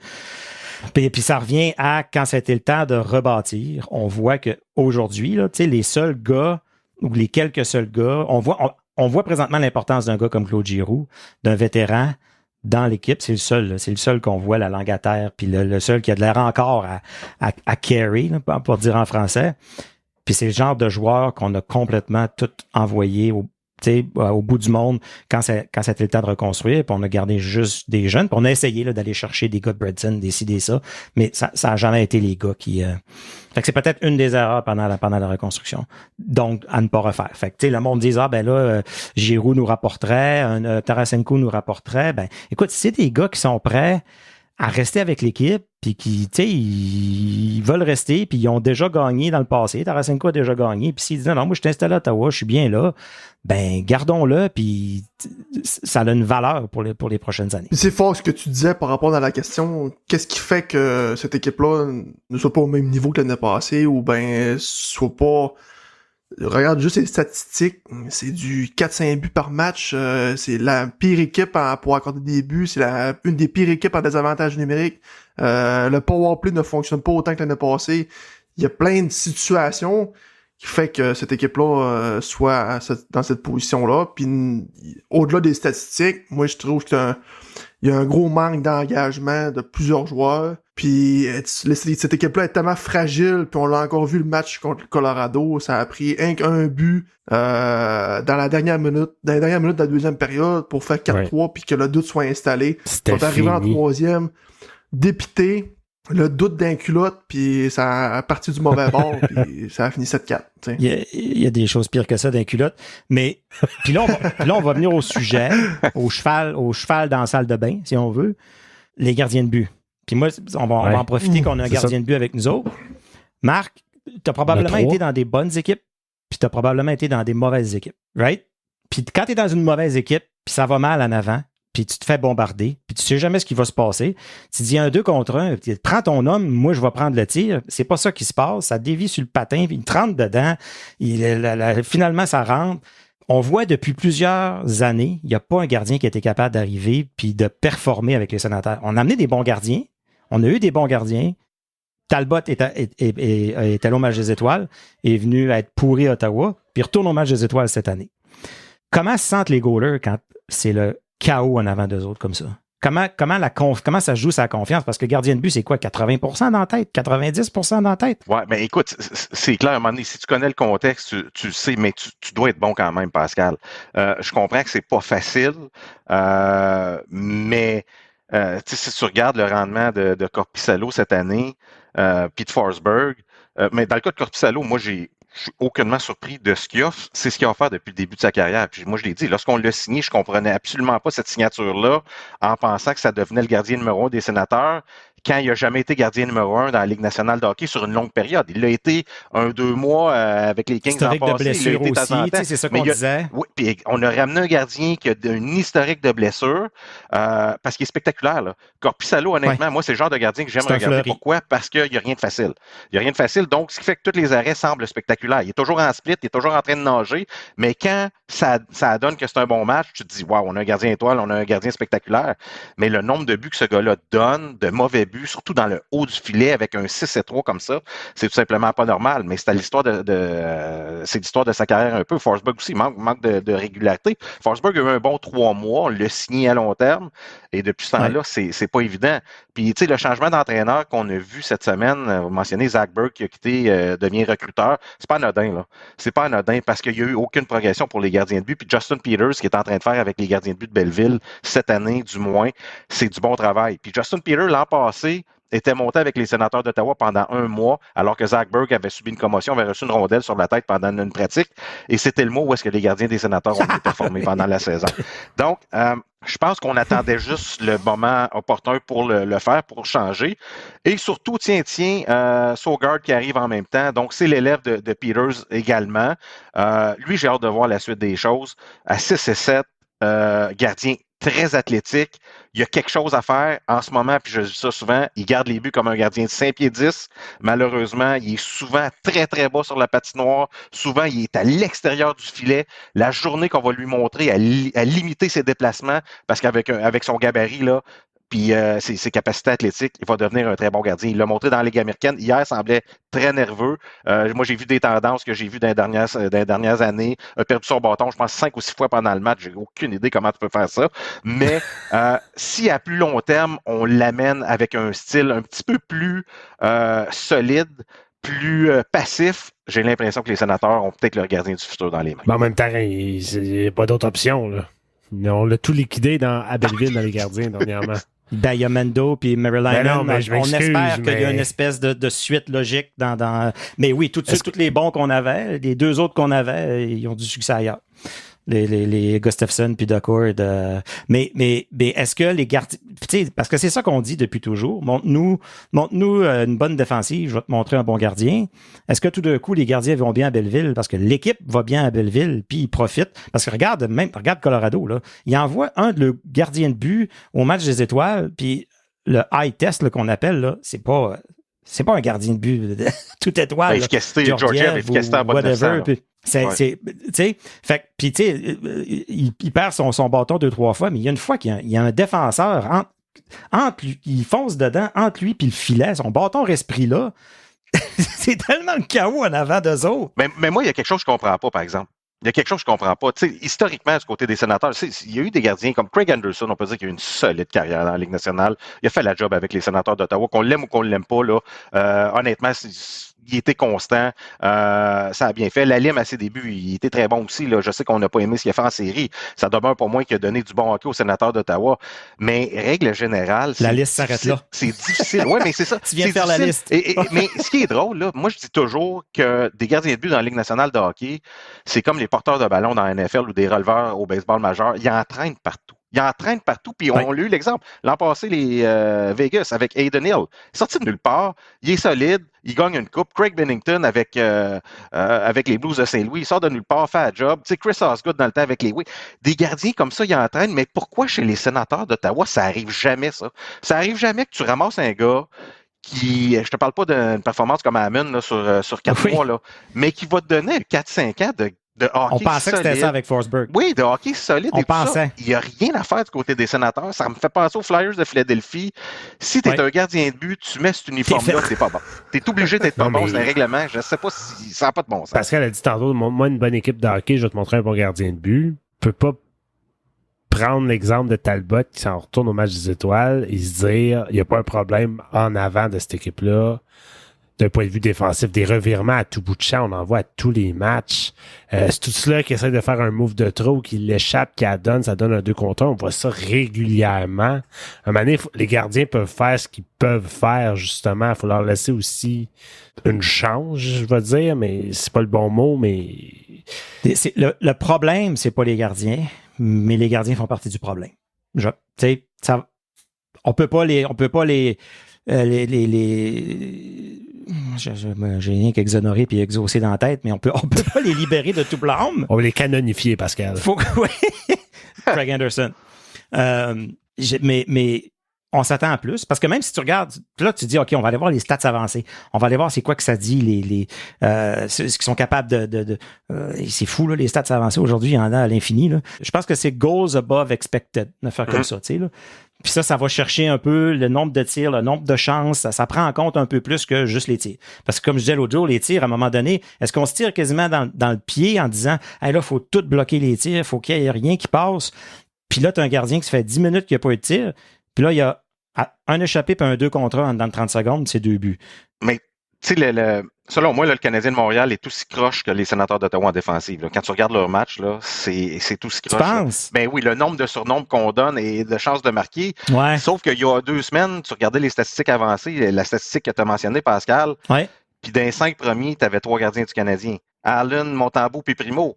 Puis ça revient à quand c'était le temps de rebâtir. On voit qu'aujourd'hui, les seuls gars ou les quelques seuls gars, on voit présentement l'importance d'un gars comme Claude Giroux, d'un vétéran dans l'équipe. C'est le seul qu'on voit la langue à terre, puis le seul qui a de l'air encore à carry, là, pour dire en français. Puis c'est le genre de joueur qu'on a complètement tout envoyé au bout du monde quand c'était le temps de reconstruire, puis on a gardé juste des jeunes, puis on a essayé là, d'aller chercher des gars de Bredson, des ça, mais ça a jamais été les gars qui... Fait que c'est peut-être une des erreurs pendant la reconstruction, donc à ne pas refaire. Fait que le monde dit Giroux nous rapporterait, Tarasenko nous rapporterait. Ben écoute, si c'est des gars qui sont prêts à rester avec l'équipe, puis qui, ils veulent rester, puis ils ont déjà gagné dans le passé. Tarasenko a déjà gagné, puis s'ils disent non, moi je suis installé à Ottawa, je suis bien là, ben gardons-le, puis ça a une valeur pour les prochaines années. C'est fort ce que tu disais par rapport à la question, qu'est-ce qui fait que cette équipe-là ne soit pas au même niveau que l'année passée, ou ben soit pas... Regarde juste les statistiques, c'est du 4-5 buts par match, c'est la pire équipe pour accorder des buts, c'est une des pires équipes en désavantage numérique. Le powerplay ne fonctionne pas autant que l'année passée. Il y a plein de situations qui fait que cette équipe-là soit dans cette position-là. Puis au-delà des statistiques, moi je trouve qu'il y a un gros manque d'engagement de plusieurs joueurs. Puis cette équipe-là est tellement fragile, puis on l'a encore vu le match contre le Colorado, ça a pris un but dans la dernière minute de la deuxième période pour faire 4-3 puis que le doute soit installé. Ils sont arrivés en troisième, dépité, le doute d'un culotte, puis ça a parti du mauvais bord, puis ça a fini 7-4. Il y a des choses pires que ça d'un culotte, mais puis là on va venir au sujet, au cheval dans la salle de bain, si on veut, les gardiens de but. Puis moi, on va en profiter qu'on a un gardien de but avec nous autres. Marc, tu as probablement été dans des bonnes équipes, puis tu as probablement été dans des mauvaises équipes, right? Puis quand tu es dans une mauvaise équipe, puis ça va mal en avant, puis tu te fais bombarder, puis tu sais jamais ce qui va se passer, tu dis un 2 contre 1, prends ton homme, moi je vais prendre le tir. C'est pas ça qui se passe, ça dévie sur le patin, puis il te rentre dedans, finalement ça rentre. On voit depuis plusieurs années, il n'y a pas un gardien qui a été capable d'arriver puis de performer avec les Sénateurs. On a amené des bons gardiens, on a eu des bons gardiens. Talbot est allé au match des étoiles, est venu être pourri à Ottawa, puis retourne au match des étoiles cette année. Comment se sentent les goalers quand c'est le chaos en avant d'eux autres comme ça? comment ça joue sa confiance? Parce que gardien de but, c'est quoi? 80% dans la tête? 90% dans la tête? Ouais, mais écoute, c'est clair, à un moment donné, si tu connais le contexte, tu le sais, mais tu dois être bon quand même, Pascal. Je comprends que c'est pas facile, mais si tu regardes le rendement de Korpisalo cette année, puis de Forsberg, mais dans le cas de Korpisalo, moi, je suis aucunement surpris de ce qu'il a. C'est ce qu'il a offert depuis le début de sa carrière. Puis moi, je l'ai dit, lorsqu'on l'a signé, je comprenais absolument pas cette signature-là en pensant que ça devenait le gardien numéro 1 des Sénateurs quand il n'a jamais été gardien numéro 1 dans la Ligue nationale de hockey sur une longue période. Il l'a été 1-2 mois avec les Kings l'an passé. Historique de blessure aussi, c'est ça qu'on disait. Oui, puis on a ramené un gardien qui a un historique de blessure parce qu'il est spectaculaire. Là. Korpisalo, honnêtement, moi, c'est le genre de gardien que j'aime regarder. Fleury. Pourquoi? Parce qu'il n'y a rien de facile. Il n'y a rien de facile, donc ce qui fait que tous les arrêts semblent spectaculaires. Il est toujours en split, il est toujours en train de nager, mais quand ça donne que c'est un bon match, tu te dis, waouh, on a un gardien étoile, on a un gardien spectaculaire. Mais le nombre de buts que ce gars-là donne, de mauvais buts, surtout dans le haut du filet avec un 6-3 comme ça, c'est tout simplement pas normal. Mais c'est l'histoire c'est l'histoire de sa carrière un peu. Forsberg aussi manque de régularité. Forsberg a eu un bon 3 mois, on l'a signé à long terme, et depuis ce temps-là, c'est pas évident. Puis, tu sais, le changement d'entraîneur qu'on a vu cette semaine, vous mentionnez Zach Burke qui a quitté, devient recruteur, c'est pas anodin, là. C'est pas anodin parce qu'il n'y a eu aucune progression pour les gardiens de but. Puis Justin Peters, qui est en train de faire avec les gardiens de but de Belleville, cette année, du moins, c'est du bon travail. Puis Justin Peters, l'an passé, était monté avec les Sénateurs d'Ottawa pendant 1 mois, alors que Zach Burke avait subi une commotion, avait reçu une rondelle sur la tête pendant une pratique. Et c'était le mois où est-ce que les gardiens des Sénateurs ont été performés pendant la saison. Donc, je pense qu'on attendait juste le moment opportun pour le faire, pour changer. Et surtout, Sogard qui arrive en même temps. Donc, c'est l'élève de Peters également. Lui, j'ai hâte de voir la suite des choses. À 6-7, gardien très athlétique. Il y a quelque chose à faire en ce moment, puis je dis ça souvent, il garde les buts comme un gardien de 5 pieds 10. Malheureusement, il est souvent très, très bas sur la patinoire. Souvent, il est à l'extérieur du filet. La journée qu'on va lui montrer à limiter ses déplacements, parce qu'avec son gabarit, là, puis ses capacités athlétiques, il va devenir un très bon gardien. Il l'a montré dans la Ligue américaine. Hier, il semblait très nerveux. Moi, j'ai vu des tendances que j'ai vues dans les dernières années. Il a perdu son bâton, je pense, 5 ou 6 fois pendant le match. J'ai aucune idée comment tu peux faire ça. Mais si à plus long terme, on l'amène avec un style un petit peu plus solide, plus passif, j'ai l'impression que les Sénateurs ont peut-être leur gardien du futur dans les mains. Ben, en même temps, il n'y a pas d'autre option, là. On l'a tout liquidé à Belleville dans les gardiens dernièrement. Ben, il y a Mendo puis Maryland. On espère qu'il y a une espèce de suite logique dans... Mais oui, tous les bons qu'on avait, les 2 autres qu'on avait, ils ont du succès ailleurs. Les Gustafsson puis Duckworth. Mais est-ce que les gardiens... Parce que c'est ça qu'on dit depuis toujours. Montre-nous une bonne défensive, je vais te montrer un bon gardien. Est-ce que tout d'un coup, les gardiens vont bien à Belleville? Parce que l'équipe va bien à Belleville, puis ils profitent. Parce que regarde Colorado, là. Il envoie un de le gardien de but au match des étoiles, puis le high test là, qu'on appelle, là, c'est pas un gardien de but tout étoile. L'efficacité, Georgiev, l'efficacité en bas de 900. Il perd son bâton 2-3 fois, mais il y a une fois qu'il y a un défenseur entre lui, il fonce dedans, entre lui et le filet, son bâton reste pris là. C'est tellement le chaos en avant d'eux autres. Mais moi, il y a quelque chose que je comprends pas, par exemple. Il y a quelque chose que je comprends pas. Tu sais, historiquement, du côté des Sénateurs, il y a eu des gardiens comme Craig Anderson, on peut dire qu'il a eu une solide carrière dans la Ligue nationale. Il a fait la job avec les Sénateurs d'Ottawa, qu'on l'aime ou qu'on l'aime pas, là. Honnêtement, il était constant. Ça a bien fait. La Lime, à ses débuts, il était très bon aussi. Là. Je sais qu'on n'a pas aimé ce qu'il a fait en série. Ça demeure pour moi qu'il a donné du bon hockey aux Sénateurs d'Ottawa. Mais règle générale... La liste s'arrête là. C'est difficile. Oui, mais c'est ça. Tu viens de faire la liste. Mais ce qui est drôle, là, moi, je dis toujours que des gardiens de but dans la Ligue nationale de hockey, c'est comme les porteurs de ballon dans la NFL ou des releveurs au baseball majeur. Ils entraînent partout. Il entraîne partout, puis on a eu l'exemple. L'an passé, les Vegas avec Hayden Hill. Il est sorti de nulle part, il est solide, il gagne une coupe. Craig Bennington avec les Blues de Saint-Louis, il sort de nulle part, fait un job. Tu sais, Chris Osgood dans le temps avec les des gardiens comme ça, ils entraînent, mais pourquoi chez les Sénateurs d'Ottawa, ça arrive jamais, ça? Ça arrive jamais que tu ramasses un gars qui, je te parle pas d'une performance comme Hammond là, sur 4 mois, là, mais qui va te donner 4-5 ans de hockey. On pensait solide. Que c'était ça avec Forsberg. Oui, de hockey solide. On pensait. Il n'y a rien à faire du côté des Sénateurs. Ça me fait penser aux Flyers de Philadelphie. Si tu es un gardien de but, tu mets cet uniforme-là, c'est pas bon. Tu es obligé d'être pas bon, c'est un règlement. Je ne sais pas si ça n'a pas de bon sens. Pascal a dit tantôt, moi, une bonne équipe de hockey, je vais te montrer un bon gardien de but. Peut pas prendre l'exemple de Talbot qui s'en retourne au match des étoiles et se dire, il n'y a pas un problème en avant de cette équipe-là. D'un point de vue défensif, des revirements à tout bout de champ, on en voit à tous les matchs. C'est tout cela qui essaie de faire un move de trop, qui l'échappe, qui adonne, ça donne un 2 contre 1. On voit ça régulièrement. À un moment donné, les gardiens peuvent faire ce qu'ils peuvent faire, justement. Il faut leur laisser aussi une chance, je vais dire, mais c'est pas le bon mot, mais... Le problème, c'est pas les gardiens, mais les gardiens font partie du problème. On peut pas les j'ai rien qu'exonérer puis exaucer dans la tête, mais on peut pas les libérer de tout blâme. On va les canonifier, Pascal. Oui. Craig Anderson. Mais on s'attend à plus, parce que même si tu regardes, là, tu dis, OK, on va aller voir les stats avancées. On va aller voir c'est quoi que ça dit, ce qu'ils sont capables de c'est fou, là, les stats avancées aujourd'hui, il y en a à l'infini, là. Je pense que c'est goals above expected, de faire comme ça, tu sais, là. Puis ça va chercher un peu le nombre de tirs, le nombre de chances. Ça prend en compte un peu plus que juste les tirs. Parce que comme je disais l'autre jour, les tirs, à un moment donné, est-ce qu'on se tire quasiment dans le pied en disant « Hey, là, il faut tout bloquer les tirs, il faut qu'il n'y ait rien qui passe. » Puis là, tu as un gardien qui se fait 10 minutes qu'il n'y a pas eu de tir. Puis là, il y a un échappé puis un 2 contre 1 dans 30 secondes, c'est 2 buts. Mais tu sais, selon moi, là, le Canadien de Montréal est aussi croche que les Sénateurs d'Ottawa en défensive. Là. Quand tu regardes leur match, là, c'est aussi croche. Tu penses? Ben oui, le nombre de surnombres qu'on donne et de chances de marquer. Ouais. Sauf qu'il y a 2 semaines, tu regardais les statistiques avancées, la statistique que tu as mentionnée, Pascal. Ouais. Puis dans les 5 premiers, tu avais 3 gardiens du Canadien. Allen, Montembeault puis Primo.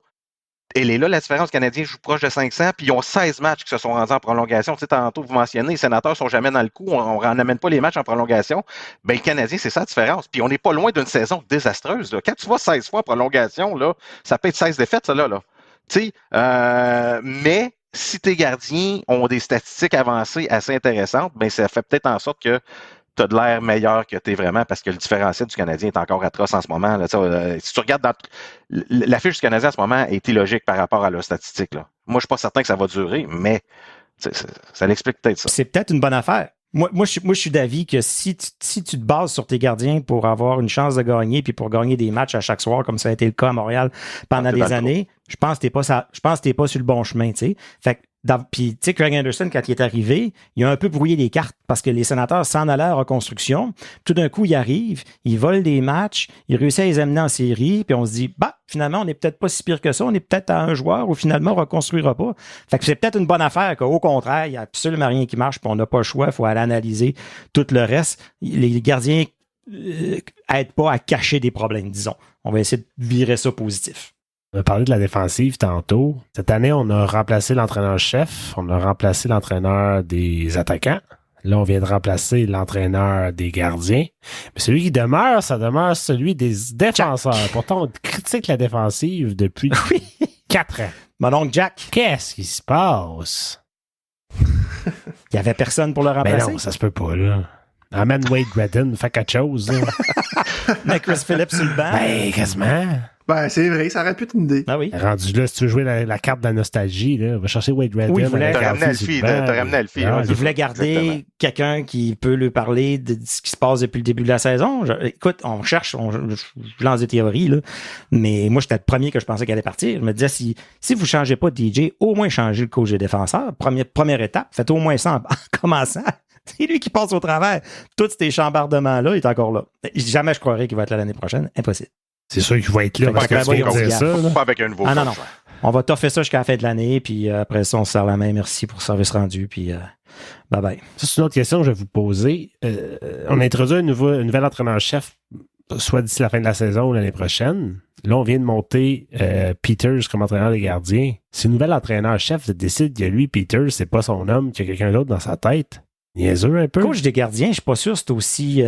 Elle est là, la différence. Les Canadiens jouent proche de 500, puis ils ont 16 matchs qui se sont rendus en prolongation. Tu sais, tantôt, vous mentionnez, les Sénateurs sont jamais dans le coup, on n'amène pas les matchs en prolongation. Ben, les Canadiens, c'est ça la différence. Puis on n'est pas loin d'une saison désastreuse, là. Quand tu vas 16 fois en prolongation, là, ça peut être 16 défaites, ça, là. Tu sais, mais si tes gardiens ont des statistiques avancées assez intéressantes, ben, ça fait peut-être en sorte que tu as de l'air meilleur que tu es vraiment parce que le différentiel du Canadien est encore atroce en ce moment. Là. Si tu regardes la fiche du Canadien en ce moment est illogique par rapport à leurs statistiques. Là. Moi, je ne suis pas certain que ça va durer, mais ça l'explique peut-être ça. C'est peut-être une bonne affaire. Moi, je suis d'avis que si tu te bases sur tes gardiens pour avoir une chance de gagner puis pour gagner des matchs à chaque soir, comme ça a été le cas à Montréal pendant des années, je pense que t'es pas sur le bon chemin, tu sais. Fait que puis, tu sais, Craig Anderson, quand il est arrivé, il a un peu brouillé les cartes parce que les Sénateurs s'en allaient à la reconstruction. Tout d'un coup, il arrive, il vole des matchs, il réussit à les amener en série, puis on se dit, finalement, on n'est peut-être pas si pire que ça, on est peut-être à un joueur où finalement, on ne reconstruira pas. Fait que c'est peut-être une bonne affaire qu'au contraire, il n'y a absolument rien qui marche, puis on n'a pas le choix, il faut aller analyser tout le reste. Les gardiens n'aident pas à cacher des problèmes, disons. On va essayer de virer ça positif. On a parlé de la défensive tantôt. Cette année, on a remplacé l'entraîneur-chef, on a remplacé l'entraîneur des attaquants. Là, on vient de remplacer l'entraîneur des gardiens. Mais celui qui demeure, ça demeure celui des défenseurs. Pourtant, on critique la défensive depuis 4 ans. Mon oncle Jack. Qu'est-ce qui se passe? Il n'y avait personne pour le remplacer. Ben non, ça se peut pas, là. Amène Wade Redden, fait quelque chose. Mais Chris Phillips sur le banc. Ben, quasiment. Ben, c'est vrai, ça aurait pu être une idée. Ah oui. Rendu là, si tu veux jouer la carte de la nostalgie, là, va chercher Wade Redden. Oui, il voulait ramené Alfie. Il voulait garder quelqu'un qui peut lui parler de ce qui se passe depuis le début de la saison. Écoute, on cherche, je lance des théories, là. Mais moi, j'étais le premier que je pensais qu'elle allait partir. Je me disais, si vous changez pas de DJ, au moins changez le coach des défenseurs. Première étape, faites au moins ça en commençant. C'est lui qui passe au travers. Tous ces chambardements-là, il est encore là. Jamais je croirais qu'il va être là l'année prochaine. Impossible. C'est sûr qu'il va être là parce que tu vas dire ça. Pas avec un nouveau non. On va toffer ça jusqu'à la fin de l'année, puis après ça, on se serre la main. Merci pour le service rendu, puis bye-bye. Ça, c'est une autre question que je vais vous poser. On a introduit un nouvel entraîneur-chef, soit d'ici la fin de la saison ou l'année prochaine. Là, on vient de monter Peters comme entraîneur des gardiens. Si le nouvel entraîneur-chef décide que lui, Peters, c'est pas son homme, qu'il y a quelqu'un d'autre dans sa tête, niaiseux un peu. Coach des gardiens, je suis pas sûr, c'est aussi...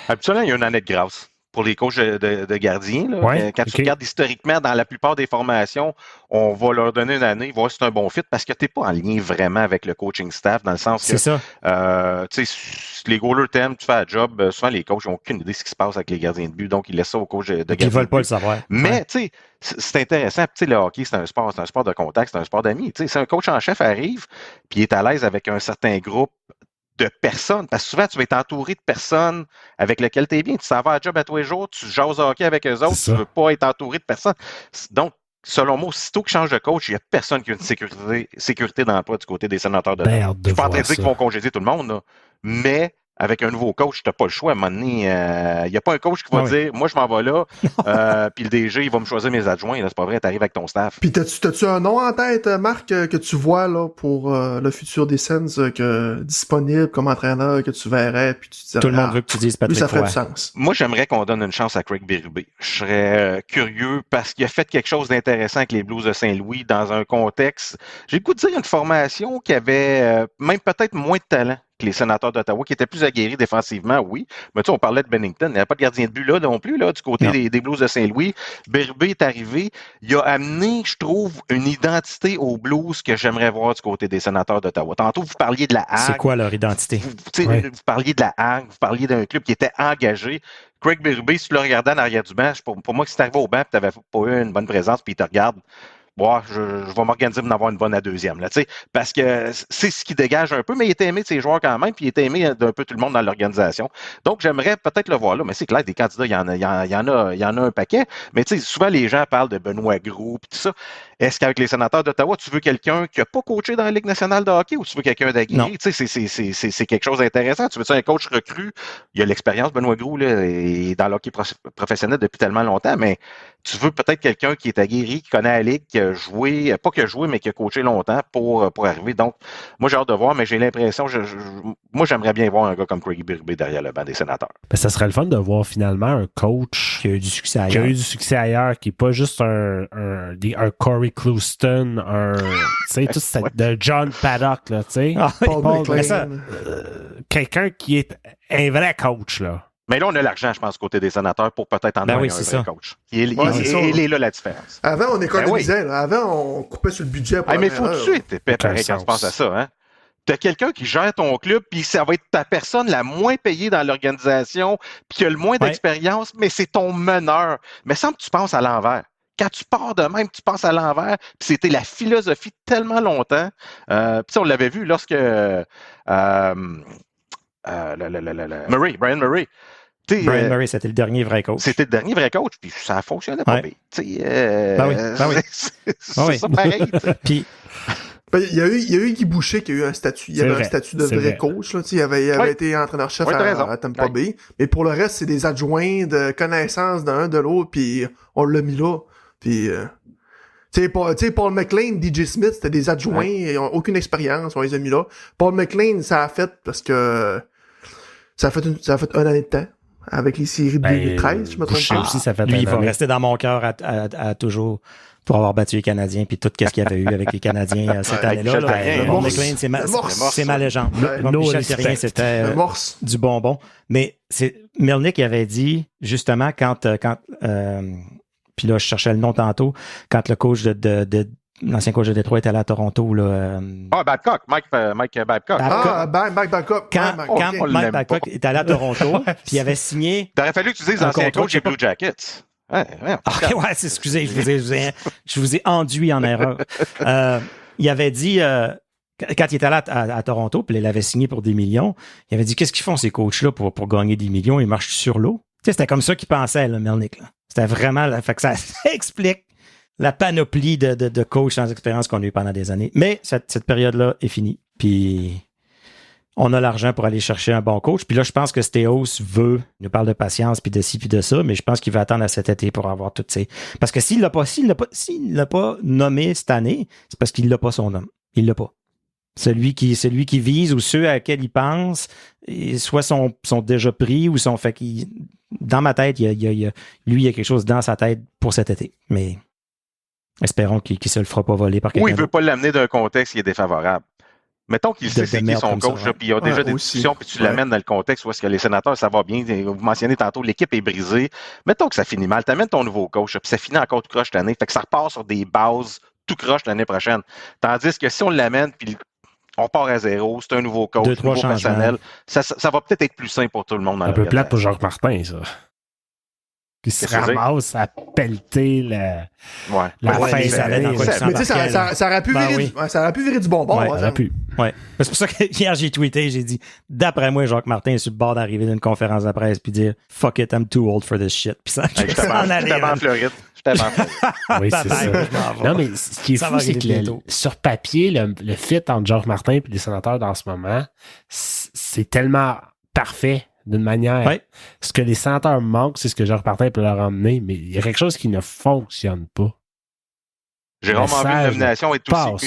Habituellement, il y a une année de grâce pour les coachs de gardiens. Là. Ouais, quand tu regardes historiquement, dans la plupart des formations, on va leur donner une année, voir si c'est un bon fit, parce que tu n'es pas en lien vraiment avec le coaching staff, dans le sens que tu sais, les goalers t'aiment, tu fais un job, souvent les coachs n'ont aucune idée de ce qui se passe avec les gardiens de but, donc ils laissent ça aux coachs de gardiens. Ils veulent pas le savoir. Mais tu sais, c'est intéressant. Tu sais, le hockey, c'est un sport de contact, c'est un sport d'amis. Tu sais, si un coach en chef arrive, puis il est à l'aise avec un certain groupe de personnes, parce que souvent, tu vas être entouré de personnes avec lesquelles tu es bien. Tu s'en vas à job à tous les jours, tu jases au hockey avec eux autres, tu ne veux pas être entouré de personnes. Donc, selon moi, aussitôt qu'ils changent de coach, il n'y a personne qui a une sécurité d'emploi du côté des Sénateurs d'Ottawa. Je suis pas en train de dire qu'ils vont congédier tout le monde, là, mais avec un nouveau coach, tu n'as pas le choix. À un moment donné, il n'y a pas un coach qui va dire, moi, je m'en vais là, puis le DG, il va me choisir mes adjoints. Là, c'est pas vrai, tu arrives avec ton staff. Puis t'as-tu un nom en tête, Marc, que tu vois là pour le futur des Sens disponible comme entraîneur que tu verrais, puis tu te dirais, tout le monde veut que tu dises Patrick ça ferait Roy. du sens. Moi, j'aimerais qu'on donne une chance à Craig Berube. Je serais curieux parce qu'il a fait quelque chose d'intéressant avec les Blues de Saint-Louis dans un contexte, j'ai le goût de dire, une formation qui avait même peut-être moins de talent que les Sénateurs d'Ottawa, qui étaient plus aguerris défensivement, oui. Mais tu sais, on parlait de Bennington, il n'y avait pas de gardien de but là non plus, là, du côté des Blues de Saint-Louis. Berube est arrivé, il a amené, je trouve, une identité aux Blues que j'aimerais voir du côté des Sénateurs d'Ottawa. Tantôt, vous parliez de la Hague. C'est quoi leur identité? Vous parliez de la Hague, vous parliez d'un club qui était engagé. Craig Berube, si tu le regardais en arrière du banc, pour moi, si tu arrivé au banc et tu n'avais pas eu une bonne présence, puis il te regarde, bon, je vais m'organiser pour en avoir une bonne à deuxième, là, parce que c'est ce qui dégage un peu, mais il était aimé de ses joueurs quand même, puis il était aimé d'un peu tout le monde dans l'organisation. Donc, j'aimerais peut-être le voir là, mais c'est clair, des candidats, il y en a un paquet, mais souvent les gens parlent de Benoît Gros, puis tout ça. Est-ce qu'avec les Sénateurs d'Ottawa, tu veux quelqu'un qui n'a pas coaché dans la Ligue nationale de hockey ou tu veux quelqu'un d'aguerri? C'est quelque chose d'intéressant. Tu veux un coach recru? Il y a l'expérience, Benoît Gros, là, est dans le hockey professionnel depuis tellement longtemps, mais tu veux peut-être quelqu'un qui est aguerri, qui connaît la Ligue, qui a joué, pas que joué, mais qui a coaché longtemps pour arriver. Donc, moi, j'ai hâte de voir, mais j'ai l'impression, moi, j'aimerais bien voir un gars comme Craig Berube derrière le banc des Sénateurs. Ben, ça serait le fun de voir finalement un coach qui a eu du succès ailleurs. Qui n'est pas juste un Corey Clouston, de John Paddock, là, tu sais. Quelqu'un qui est un vrai coach, là. Mais là, on a l'argent, je pense, du côté des Sénateurs pour peut-être en avoir un vrai coach. Il est là la différence. Avant, on économisait. Avant, on coupait sur le budget pour mais il faut tout de suite être pareil quand tu penses à ça. Hein? Tu as quelqu'un qui gère ton club, puis ça va être ta personne la moins payée dans l'organisation, puis qui a le moins d'expérience, mais c'est ton meneur. Mais semble que tu penses à l'envers. Quand tu pars de même, tu penses à l'envers, puis c'était la philosophie tellement longtemps. Puis on l'avait vu lorsque Brian Murray. Brian Murray, c'était le dernier vrai coach. C'était le dernier vrai coach, puis ça fonctionnait pas bien. C'est ça pareil. Puis il y a eu Guy Boucher qui a eu un statut. Il y avait un statut de vrai coach. Là, il avait été entraîneur-chef à Tampa Bay. Mais pour le reste, c'est des adjoints de connaissance d'un de l'autre, puis on l'a mis là. Puis, Paul McLean, DJ Smith, c'était des adjoints, ils n'ont aucune expérience, on les a mis là. Paul McLean, ça a fait parce que ça a fait une année de temps. Avec les séries de 2013, je me trompe pas. Aussi, ça fait lui, il va rester dans mon cœur à toujours pour avoir battu les Canadiens puis tout ce qu'il y avait eu avec les Canadiens cette année-là. Paul McLean, c'est ma légende. Michel Therrien, c'était du bonbon. Mais Melnyk avait dit, justement, quand puis là, je cherchais le nom tantôt, quand le coach l'ancien coach de Détroit était allé à Toronto. Là, Babcock, Mike Babcock. Mike Babcock. Quand Mike Babcock est allé à Toronto, puis il avait signé. T'aurais fallu que tu dises l'ancien coach des Blue Jackets. Excusez, je vous ai enduit en erreur. Il avait dit, quand il était allé à Toronto, puis il avait signé pour des millions, il avait dit, qu'est-ce qu'ils font ces coachs-là pour gagner des millions? Ils marchent sur l'eau. Tu sais, c'était comme ça qu'il pensait, là, Melnyk. Là. C'était vraiment... Fait que ça explique la panoplie de coachs sans expérience qu'on a eu pendant des années. Mais cette période-là est finie. Puis on a l'argent pour aller chercher un bon coach. Puis là, je pense que Stéos il nous parle de patience, puis de ci, puis de ça, mais je pense qu'il va attendre à cet été pour avoir toutes ces... Parce que s'il l'a pas nommé cette année, c'est parce qu'il l'a pas son nom. Il l'a pas. Celui qui vise ou ceux à qui il pense, soit sont déjà pris ou sont fait qu'il... Dans ma tête, lui, il y a quelque chose dans sa tête pour cet été. Mais espérons qu'il ne se le fera pas voler par quelqu'un. Ou il ne veut pas l'amener d'un contexte qui est défavorable. Mettons qu'il sait c'est qui son coach, puis il y a déjà des discussions, puis tu l'amènes dans le contexte où est-ce que les Sénateurs, ça va bien. Vous mentionnez tantôt, l'équipe est brisée. Mettons que ça finit mal. Tu amènes ton nouveau coach, puis ça finit encore tout croche cette année. Fait que ça repart sur des bases tout croche l'année prochaine. Tandis que si on l'amène, puis on part à zéro, c'est un nouveau coach, un nouveau personnel, ça va peut-être être plus simple pour tout le monde. Un peu plate pour Jacques Martin, ça. Qui se ramasse à pelleter la fin de l'année. Mais tu sais, ça aurait pu virer du bonbon. Ouais, ça aurait pu. Ouais. C'est pour ça que hier, j'ai tweeté, j'ai dit, d'après moi, Jacques Martin est sur le bord d'arriver d'une conférence de presse puis dire « Fuck it, I'm too old for this shit ». Puis ça en allait. Oui, c'est ça. Non, mais ce qui est Ça fou, va c'est que arriver bientôt. sur papier, le fit entre Georges Martin et les Sénateurs dans ce moment, c'est tellement parfait d'une manière. Ouais. Ce que les Sénateurs manquent, c'est ce que Georges Martin peut leur emmener, mais il y a quelque chose qui ne fonctionne pas. J'ai vraiment vu une message nomination être passe aussi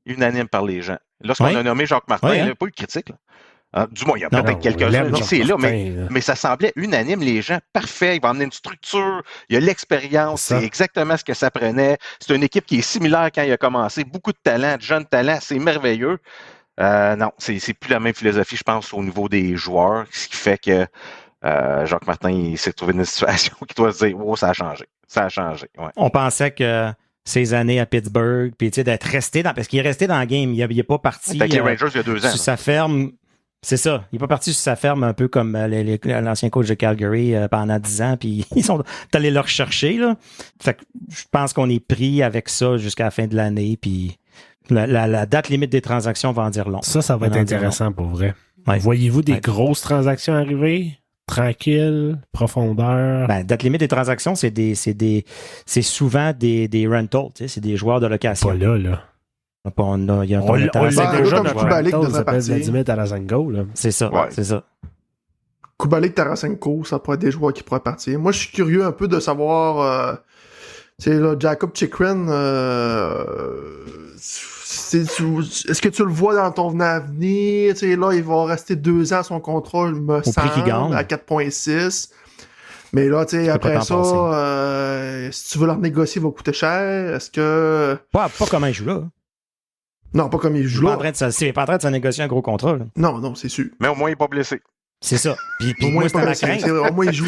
unanime par les gens. Lorsqu'on a nommé Jacques Martin, il n'y a pas eu de critique. Du moins, il y a peut-être quelques-uns ici et là, mais ça semblait unanime, les gens. Parfait, il va emmener une structure, il y a l'expérience, c'est exactement ce que ça prenait. C'est une équipe qui est similaire quand il a commencé. Beaucoup de talent, de jeunes talents, c'est merveilleux. Non, c'est plus la même philosophie, je pense, au niveau des joueurs, ce qui fait que Jacques Martin, il s'est trouvé dans une situation qui doit se dire « Oh, ça a changé. » Ça a changé, ouais. On pensait que ces années à Pittsburgh, puis d'être resté dans... Parce qu'il est resté dans le game, il n'est pas parti... Avec les Rangers, il y a 2 ans. Sur sa ferme... C'est ça. Il n'est pas parti sur sa ferme un peu comme l'ancien coach de Calgary pendant 10 ans, puis ils sont allés le rechercher, là. Fait que je pense qu'on est pris avec ça jusqu'à la fin de l'année, puis la date limite des transactions va en dire long. Ça va être intéressant pour vrai. Ouais. Voyez-vous des grosses transactions arriver? Tranquille, profondeur? Ben, date limite des transactions, c'est souvent des rentals, tu sais, c'est des joueurs de location. Pas là. Il y a on l'a déjà comme Kubalik devrait partir. Vladimir Tarasenko, là. C'est ça, c'est ça. Kubalik, Tarasenko, ça pourrait être des joueurs qui pourraient partir. Moi, je suis curieux un peu de savoir... Jacob Chychrun, est-ce que tu le vois dans ton avenir? Là, il va rester 2 ans à son contrat, me semble, à 4,6. Mais là, après ça, si tu veux leur négocier, il va coûter cher. Est-ce que... Pas comment il joue là. Non, pas comme il joue là. Il n'est pas en train de se négocier un gros contrat. Là. Non, c'est sûr. Mais au moins, il n'est pas blessé. C'est ça. Puis au moins, moi, c'était ma crainte. Au moins, il joue.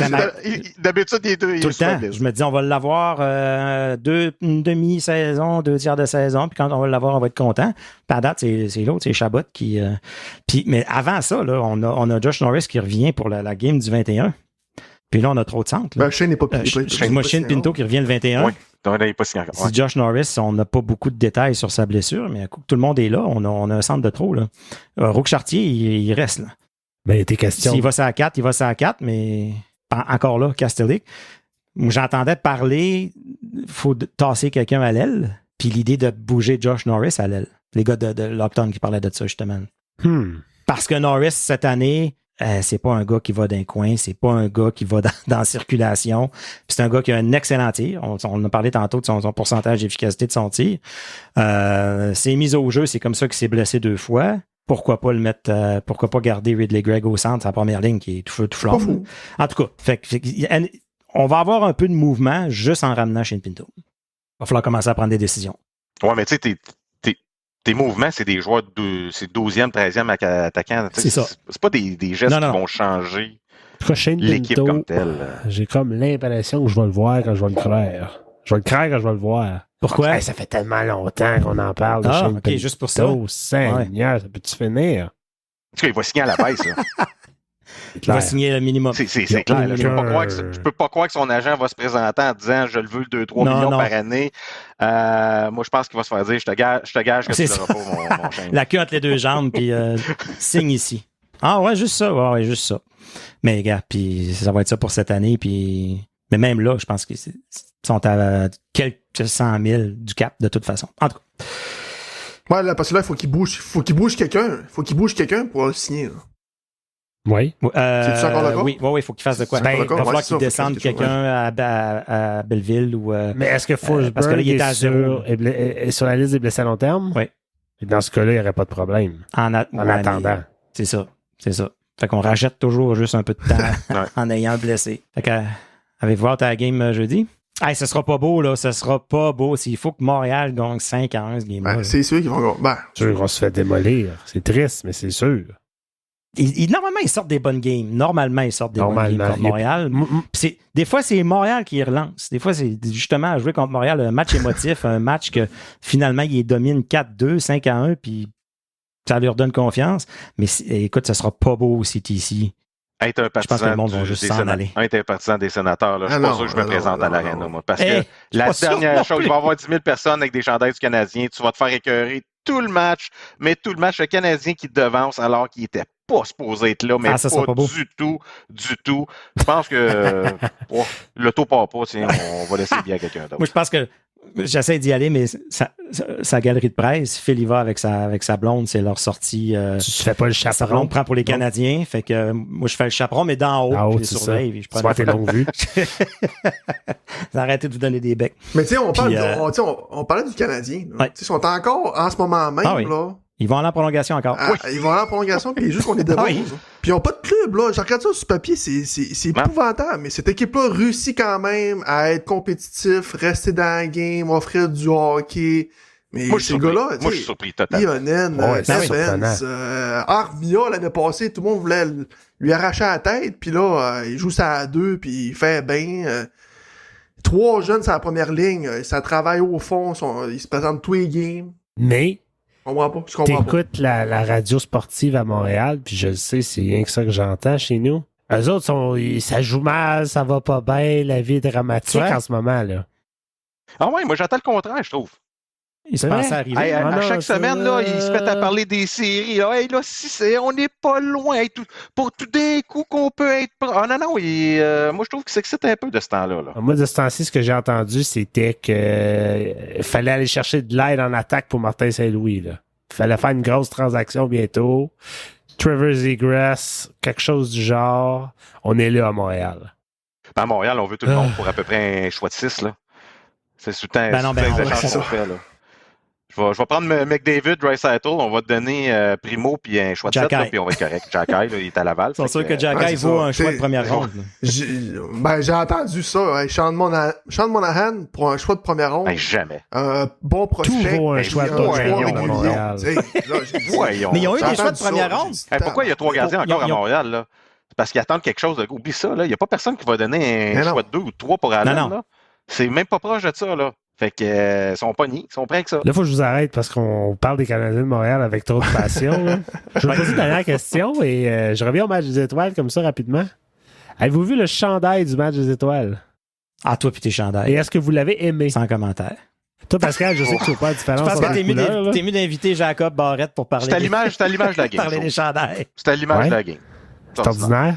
D'habitude, il est tout le temps. Je me dis, on va l'avoir une demi-saison, 2 tiers de saison, puis quand on va l'avoir, on va être content. Puis à date, c'est l'autre, c'est Chabot qui... mais avant ça, là, on a Josh Norris qui revient pour la game du 21. Puis là, on a trop de centres. Shane n'est pas... Moi, Shane Pinto qui revient le 21. Oui, il n'est pas signé encore. Si Josh Norris, on n'a pas beaucoup de détails sur sa blessure, mais tout le monde est là. On a un centre de trop. Là. Roque Chartier, il reste là. Ben, il y a tes questions. S'il va sur la 4, il va sur la 4, mais encore là, Castellic. J'entendais parler, il faut tasser quelqu'un à l'aile, puis l'idée de bouger Josh Norris à l'aile. Les gars de Lockdown qui parlaient de ça, justement. Parce que Norris, cette année, c'est pas un gars qui va d'un coin, c'est pas un gars qui va dans la circulation. Puis c'est un gars qui a un excellent tir. On a parlé tantôt de son pourcentage d'efficacité de son tir. Ses mises au jeu, c'est comme ça qu'il s'est blessé 2 fois. Pourquoi pas le mettre, pourquoi pas garder Ridley Gregg au centre, sa première ligne qui est tout feu, tout flamme. En tout cas, on va avoir un peu de mouvement juste en ramenant Shane Pinto. Il va falloir commencer à prendre des décisions. Ouais, mais tu sais, tes mouvements, c'est des joueurs c'est 12e, 13e attaquant. C'est ça. C'est pas des gestes qui vont changer l'équipe Pinto, comme telle. J'ai comme l'impression que je vais le voir quand je vais le croire. Je vais le croire quand je vais le voir. Pourquoi? Ça fait tellement longtemps qu'on en parle de Shane Pinto. Juste pour ça. Seigneur, ça peut-tu finir? Parce qu'il va signer à la baisse, là. Il va signer le minimum. C'est clair. Là. Je peux pas croire que son agent va se présenter en disant je le veux 2-3 millions par année. Moi, je pense qu'il va se faire dire je te gage que tu l'auras pas, mon chien. La queue entre les 2 jambes, puis signe ici. Ah ouais, juste ça. Ouais, juste ça. Mais gars, puis ça va être ça pour cette année. Puis mais même là, je pense qu'ils sont à quelques 100 000 du cap de toute façon. En tout cas. Ouais, là, parce que là, il faut qu'il bouge quelqu'un. Il faut qu'il bouge quelqu'un pour le signer. Là. Oui. C'est-tu encore d'accord? Oui, il faut qu'il fasse de quoi. Il va falloir qu'il descende quelqu'un à Belleville ou. Mais est-ce que Forsberg parce que là, il est à 0 est sur la liste des blessés à long terme? Oui. Et dans ce cas-là, il n'y aurait pas de problème. En attendant. C'est ça. Fait qu'on rachète toujours juste un peu de temps en ayant blessé. Fait que, avez-vous hâte à la game jeudi? Hey, ce sera pas beau, là. Ce sera pas beau. S'il faut que Montréal gagne 5-1 ce game-là. C'est sûr qu'ils vont gagner. Sûr qu'on se fait démolir. C'est triste, mais c'est sûr. Normalement, ils sortent des bonnes games. Normalement, ils sortent des bonnes games contre Montréal. Des fois, c'est Montréal qui relance. Des fois, c'est justement à jouer contre Montréal, un match émotif, un match que finalement, ils dominent 4-2, 5-1, puis ça leur donne confiance. Mais écoute, ça sera pas beau au CTC. Être un partisan, je pense que le monde va juste s'en aller. Être un partisan des sénateurs, là, je suis pas sûr que je me présente à l'aréna, moi. Parce que la dernière chose, il va y avoir 10 000 personnes avec des chandails du Canadien, tu vas te faire écœurer tout le match, le Canadien qui devance alors qu'il était pas supposé être là, mais pas du tout. Je pense que le taux part pas, on va laisser bien à quelqu'un d'autre. Moi, je pense que j'essaie d'y aller, mais sa galerie de presse, Phil y va avec sa blonde, c'est leur sortie. Tu fais pas le chaperon. Sa blonde prend pour les Canadiens, fait que moi, je fais le chaperon, mais d'en haut, je les surveille. Tu vois tes longues vues. Arrêtez de vous donner des becs. Mais tu sais, on parlait du Canadien. Ouais. Ils sont encore, en ce moment même, là. Ils vont aller en prolongation encore. Ils vont aller en prolongation, puis juste qu'on est devant. Puis ils n'ont pas de club, là. Je regarde ça sur papier, c'est épouvantable. Mais cette équipe-là réussit quand même à être compétitif, rester dans la game, offrir du hockey. Mais ces gars-là, moi, je suis surpris totalement. Ionen, Evans, Armia, l'année passée, tout le monde voulait lui arracher la tête. Puis là, il joue ça à 2, puis il fait bien. 3 jeunes sur la première ligne, ça travaille au fond, ils se présentent tous les games. Mais je comprends pas. T'écoutes la radio sportive à Montréal, puis je le sais, c'est rien que ça que j'entends chez nous. Eux autres, ça joue mal, ça va pas bien, la vie est dramatique en ce moment, là. Ah ouais, moi j'entends le contraire, je trouve. Il se passe à arriver. À chaque semaine, là, ils se mettent à parler des séries. Là, hey, là on n'est pas loin. Pour tout d'un coup qu'on peut être... Ah non, moi, je trouve que c'est excité un peu de ce temps-là. Là. Moi, de ce temps-ci, ce que j'ai entendu, c'était qu'il fallait aller chercher de l'aide en attaque pour Martin Saint-Louis. Il fallait faire une grosse transaction bientôt. Trevor Zegras, quelque chose du genre. On est là à Montréal. À Montréal, on veut tout le monde pour à peu près un choix de 6. Là. C'est tout le temps les qu'on fait. Là. Je vais prendre McDavid, Draisaitl, on va te donner Primo puis un choix de 7, puis on va être correct. Jacky, il est à Laval. C'est sûr que Jacky vaut un choix de première ronde. J'ai entendu ça. Sean Monahan pour un choix de première ronde. Jamais. Bon prospect. Tout vaut un choix de première ronde à Montréal. Mais ils ont eu des choix de première ronde. Pourquoi il y a 3 gardiens encore à Montréal? Là? C'est parce qu'ils attendent quelque chose. Oublie ça. Il n'y a pas personne qui va donner un choix de 2 ou 3 pour Allen. Là. C'est même pas proche de ça. Là. Fait que ils sont pognés, ils sont prêts avec ça. Là, il faut que je vous arrête parce qu'on parle des Canadiens de Montréal avec trop de passion. Je vais poser une dernière question et je reviens au match des étoiles comme ça rapidement. Avez-vous vu le chandail du match des étoiles? Ah, toi puis tes chandails. Et est-ce que vous l'avez aimé? Sans commentaire. Toi, Pascal, je sais que tu ne vois pas la différence. Je pense que t'es mieux d'inviter Jacob Barrette pour parler. C'est à l'image de la game. Parler des chandails. C'est à l'image de la game. C'est ordinaire.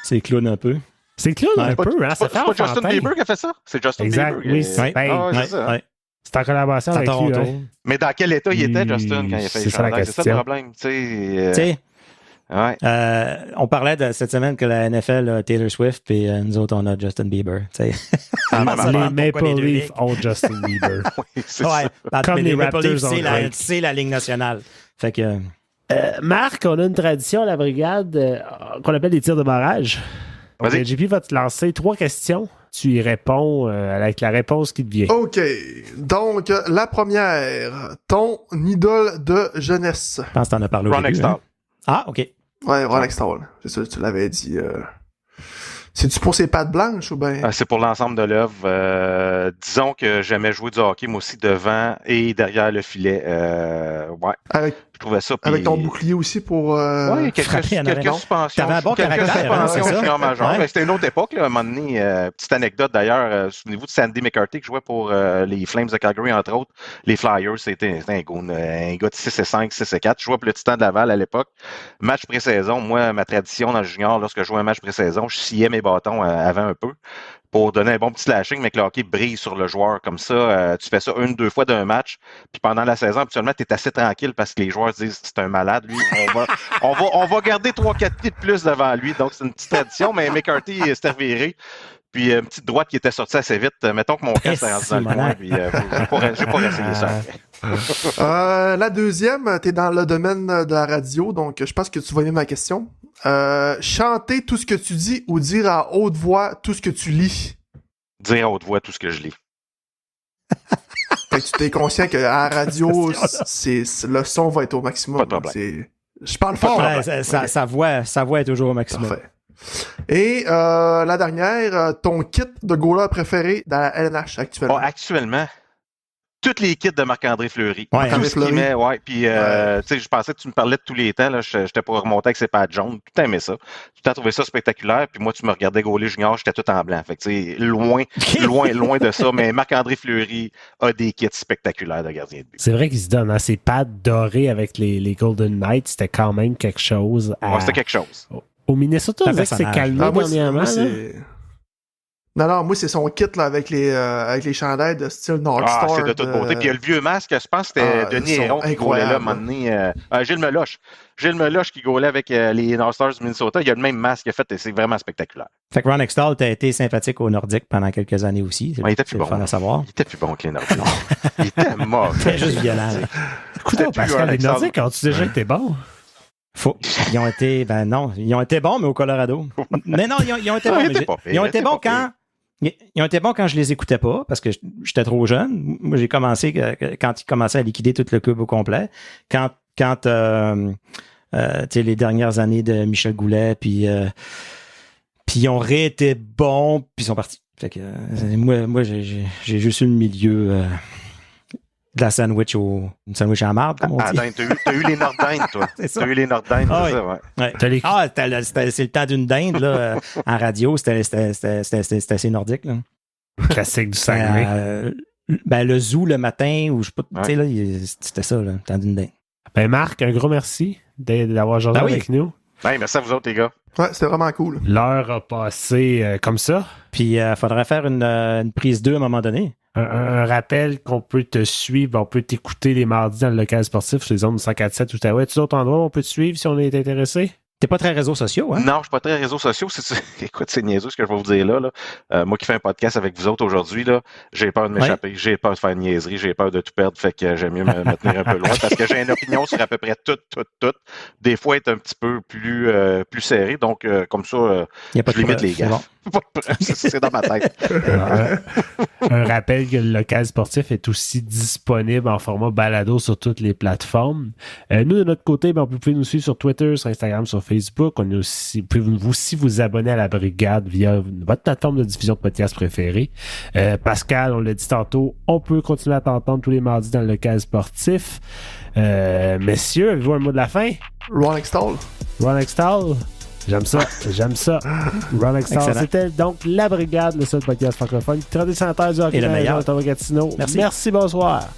C'est clown un peu. C'est clown un peu, hein? C'est pas Justin Bieber qui a fait ça? C'est Justin Bieber. Oui, c'est en collaboration avec lui. Ouais. Mais dans quel état il était, Justin, quand il a fait les chandails? C'est ça le problème. Tu sais, on parlait de cette semaine que la NFL a Taylor Swift et nous autres, on a Justin Bieber. Les Maple Leafs ont Justin Bieber. Oui, c'est ça. Comme les Raptors c'est la Ligue nationale. Fait que... Marc, on a une tradition à la brigade qu'on appelle les tirs de barrage. Okay, JP va te lancer 3 questions. Tu y réponds avec la réponse qui te vient. OK. Donc, la première. Ton idole de jeunesse. Je pense que t'en as parlé au Ron début. Extall. Ah, OK. Ouais, Ron Extall. C'est ça, tu l'avais dit. C'est-tu pour ses pattes blanches ou bien? C'est pour l'ensemble de l'œuvre. Disons que j'aimais jouer du hockey, moi aussi, devant et derrière le filet. Ouais. Je trouvais ça. Avec ton bouclier aussi pour. Oui, quelques suspensions. T'avais un bon caractère, c'est ça? C'était une autre époque, là, à un moment donné. Petite anecdote d'ailleurs. Souvenez-vous de Sandy McCarthy qui jouait pour les Flames de Calgary, entre autres. Les Flyers, c'était un gars de 6-5, 6-4. Je jouais pour le Titan de Laval à l'époque. Match pré-saison, moi, ma tradition dans le junior, lorsque je jouais un match pré-saison, je sciais mes bâtons avant un peu pour donner un bon petit slashing, mais que le hockey brise sur le joueur. Comme ça, tu fais ça 1-2 fois d'un match, puis pendant la saison, habituellement, tu es assez tranquille parce que les joueurs se disent c'est un malade, lui. On va garder 3-4 pieds de plus devant lui. Donc, c'est une petite tradition, mais McCarthy s'est reviré. Puis une petite droite qui était sortie assez vite. Mettons que mon casque s'est rendu dans le coin, puis j'ai pas réessayé ça. La deuxième, t'es dans le domaine de la radio, donc je pense que tu vas aimer ma question. Chanter tout ce que tu dis ou dire à haute voix tout ce que tu lis? Dire à haute voix tout ce que je lis. Fait que tu t'es conscient qu'à la radio, le son va être au maximum. Pas de problème. Je parle fort. Ouais, sa voix est toujours au maximum. Parfait. Et la dernière, ton kit de goaler préféré dans la LNH actuellement? Actuellement? toutes les kits de Marc-André Fleury. Ouais, Tout ce qu'il met, ouais. Puis, tu sais, je pensais que tu me parlais de tous les temps, là. J'étais pour remonter avec ses pads jaunes. Tout aimé ça. Tout a trouvé ça spectaculaire. Puis moi, tu me regardais gauler junior, j'étais tout en blanc. Fait que, tu sais, loin de ça. Mais Marc-André Fleury a des kits spectaculaires de gardien de but. C'est vrai qu'il se donne, hein, ses pads dorés avec les Golden Knights, c'était quand même quelque chose. Ouais, c'était quelque chose. Au Minnesota, on dirait que c'est calmé dernièrement. Non, moi, c'est son kit là, avec les chandails de style North Star. C'est de toute beauté. Puis il y a le vieux masque, je pense que c'était Denis Héron qui gaulait là, à un moment donné. Gilles Meloche qui gaulait avec les North Stars du Minnesota. Il y a le même masque qu'il a fait et c'est vraiment spectaculaire. Fait que Ron Extall, t'as été sympathique aux Nordiques pendant quelques années aussi. Il était plus bon. Fun à savoir. Il était plus bon que les Nordiques. Il était mauvais. C'était juste violent. Écoute, Pascal, les Nordiques, as-tu déjà été bon? Ils ont été bons, mais au Colorado. Mais non, ils ont été bons. Ils ont été bons ils ont été bons quand je les écoutais pas, parce que j'étais trop jeune. Moi, j'ai commencé quand ils commençaient à liquider tout le club au complet. Quand tu sais, les dernières années de Michel Goulet, puis ils ont réété bons, puis ils sont partis. Fait que moi j'ai juste eu le milieu de la sandwich une sandwich à la marde, comme on dit. T'as eu les Nordines, toi. T'as eu les Nordines, c'est ça, ouais. C'est le temps d'une dinde, là, en radio, c'était assez nordique, là. Classique du Saguenay. Le zoo le matin, ou je sais pas, tu sais, là, c'était ça, là, le temps d'une dinde. Ben, Marc, un gros merci d'avoir joué avec nous. Ben, merci à vous autres, les gars. Ouais, c'était vraiment cool. L'heure a passé comme ça. Puis, il faudrait faire une prise 2 à un moment donné. Un rappel qu'on peut te suivre, on peut t'écouter les mardis dans le local sportif sur les zones 104.7 Outaouais. Tous autres endroits où on peut te suivre si on est intéressé? T'es pas très réseaux sociaux, hein? Non, je suis pas très réseaux sociaux. Écoute, c'est niaiseux ce que je vais vous dire là. Moi qui fais un podcast avec vous autres aujourd'hui, là, j'ai peur de m'échapper, j'ai peur de faire une niaiserie, j'ai peur de tout perdre, fait que j'aime mieux me tenir un peu loin parce que j'ai une opinion sur à peu près tout. Des fois, être un petit peu plus serré, donc comme ça, je limite les gars. C'est dans ma tête. Un rappel que le local sportif est aussi disponible en format balado sur toutes les plateformes. Nous, de notre côté, vous pouvez nous suivre sur Twitter, sur Instagram, sur Facebook. On est aussi, vous pouvez aussi vous abonner à la brigade via votre plateforme de diffusion de podcast préférée. Pascal, on l'a dit tantôt, on peut continuer à t'entendre tous les mardis dans le local sportif. Messieurs, avez-vous un mot de la fin? Ron Extall. J'aime ça. Ron Extall. C'était donc la brigade, le seul podcast francophone qui traite des sanitaires du hockey dans la région d'Ottawa-Gatineau. Merci, bonsoir.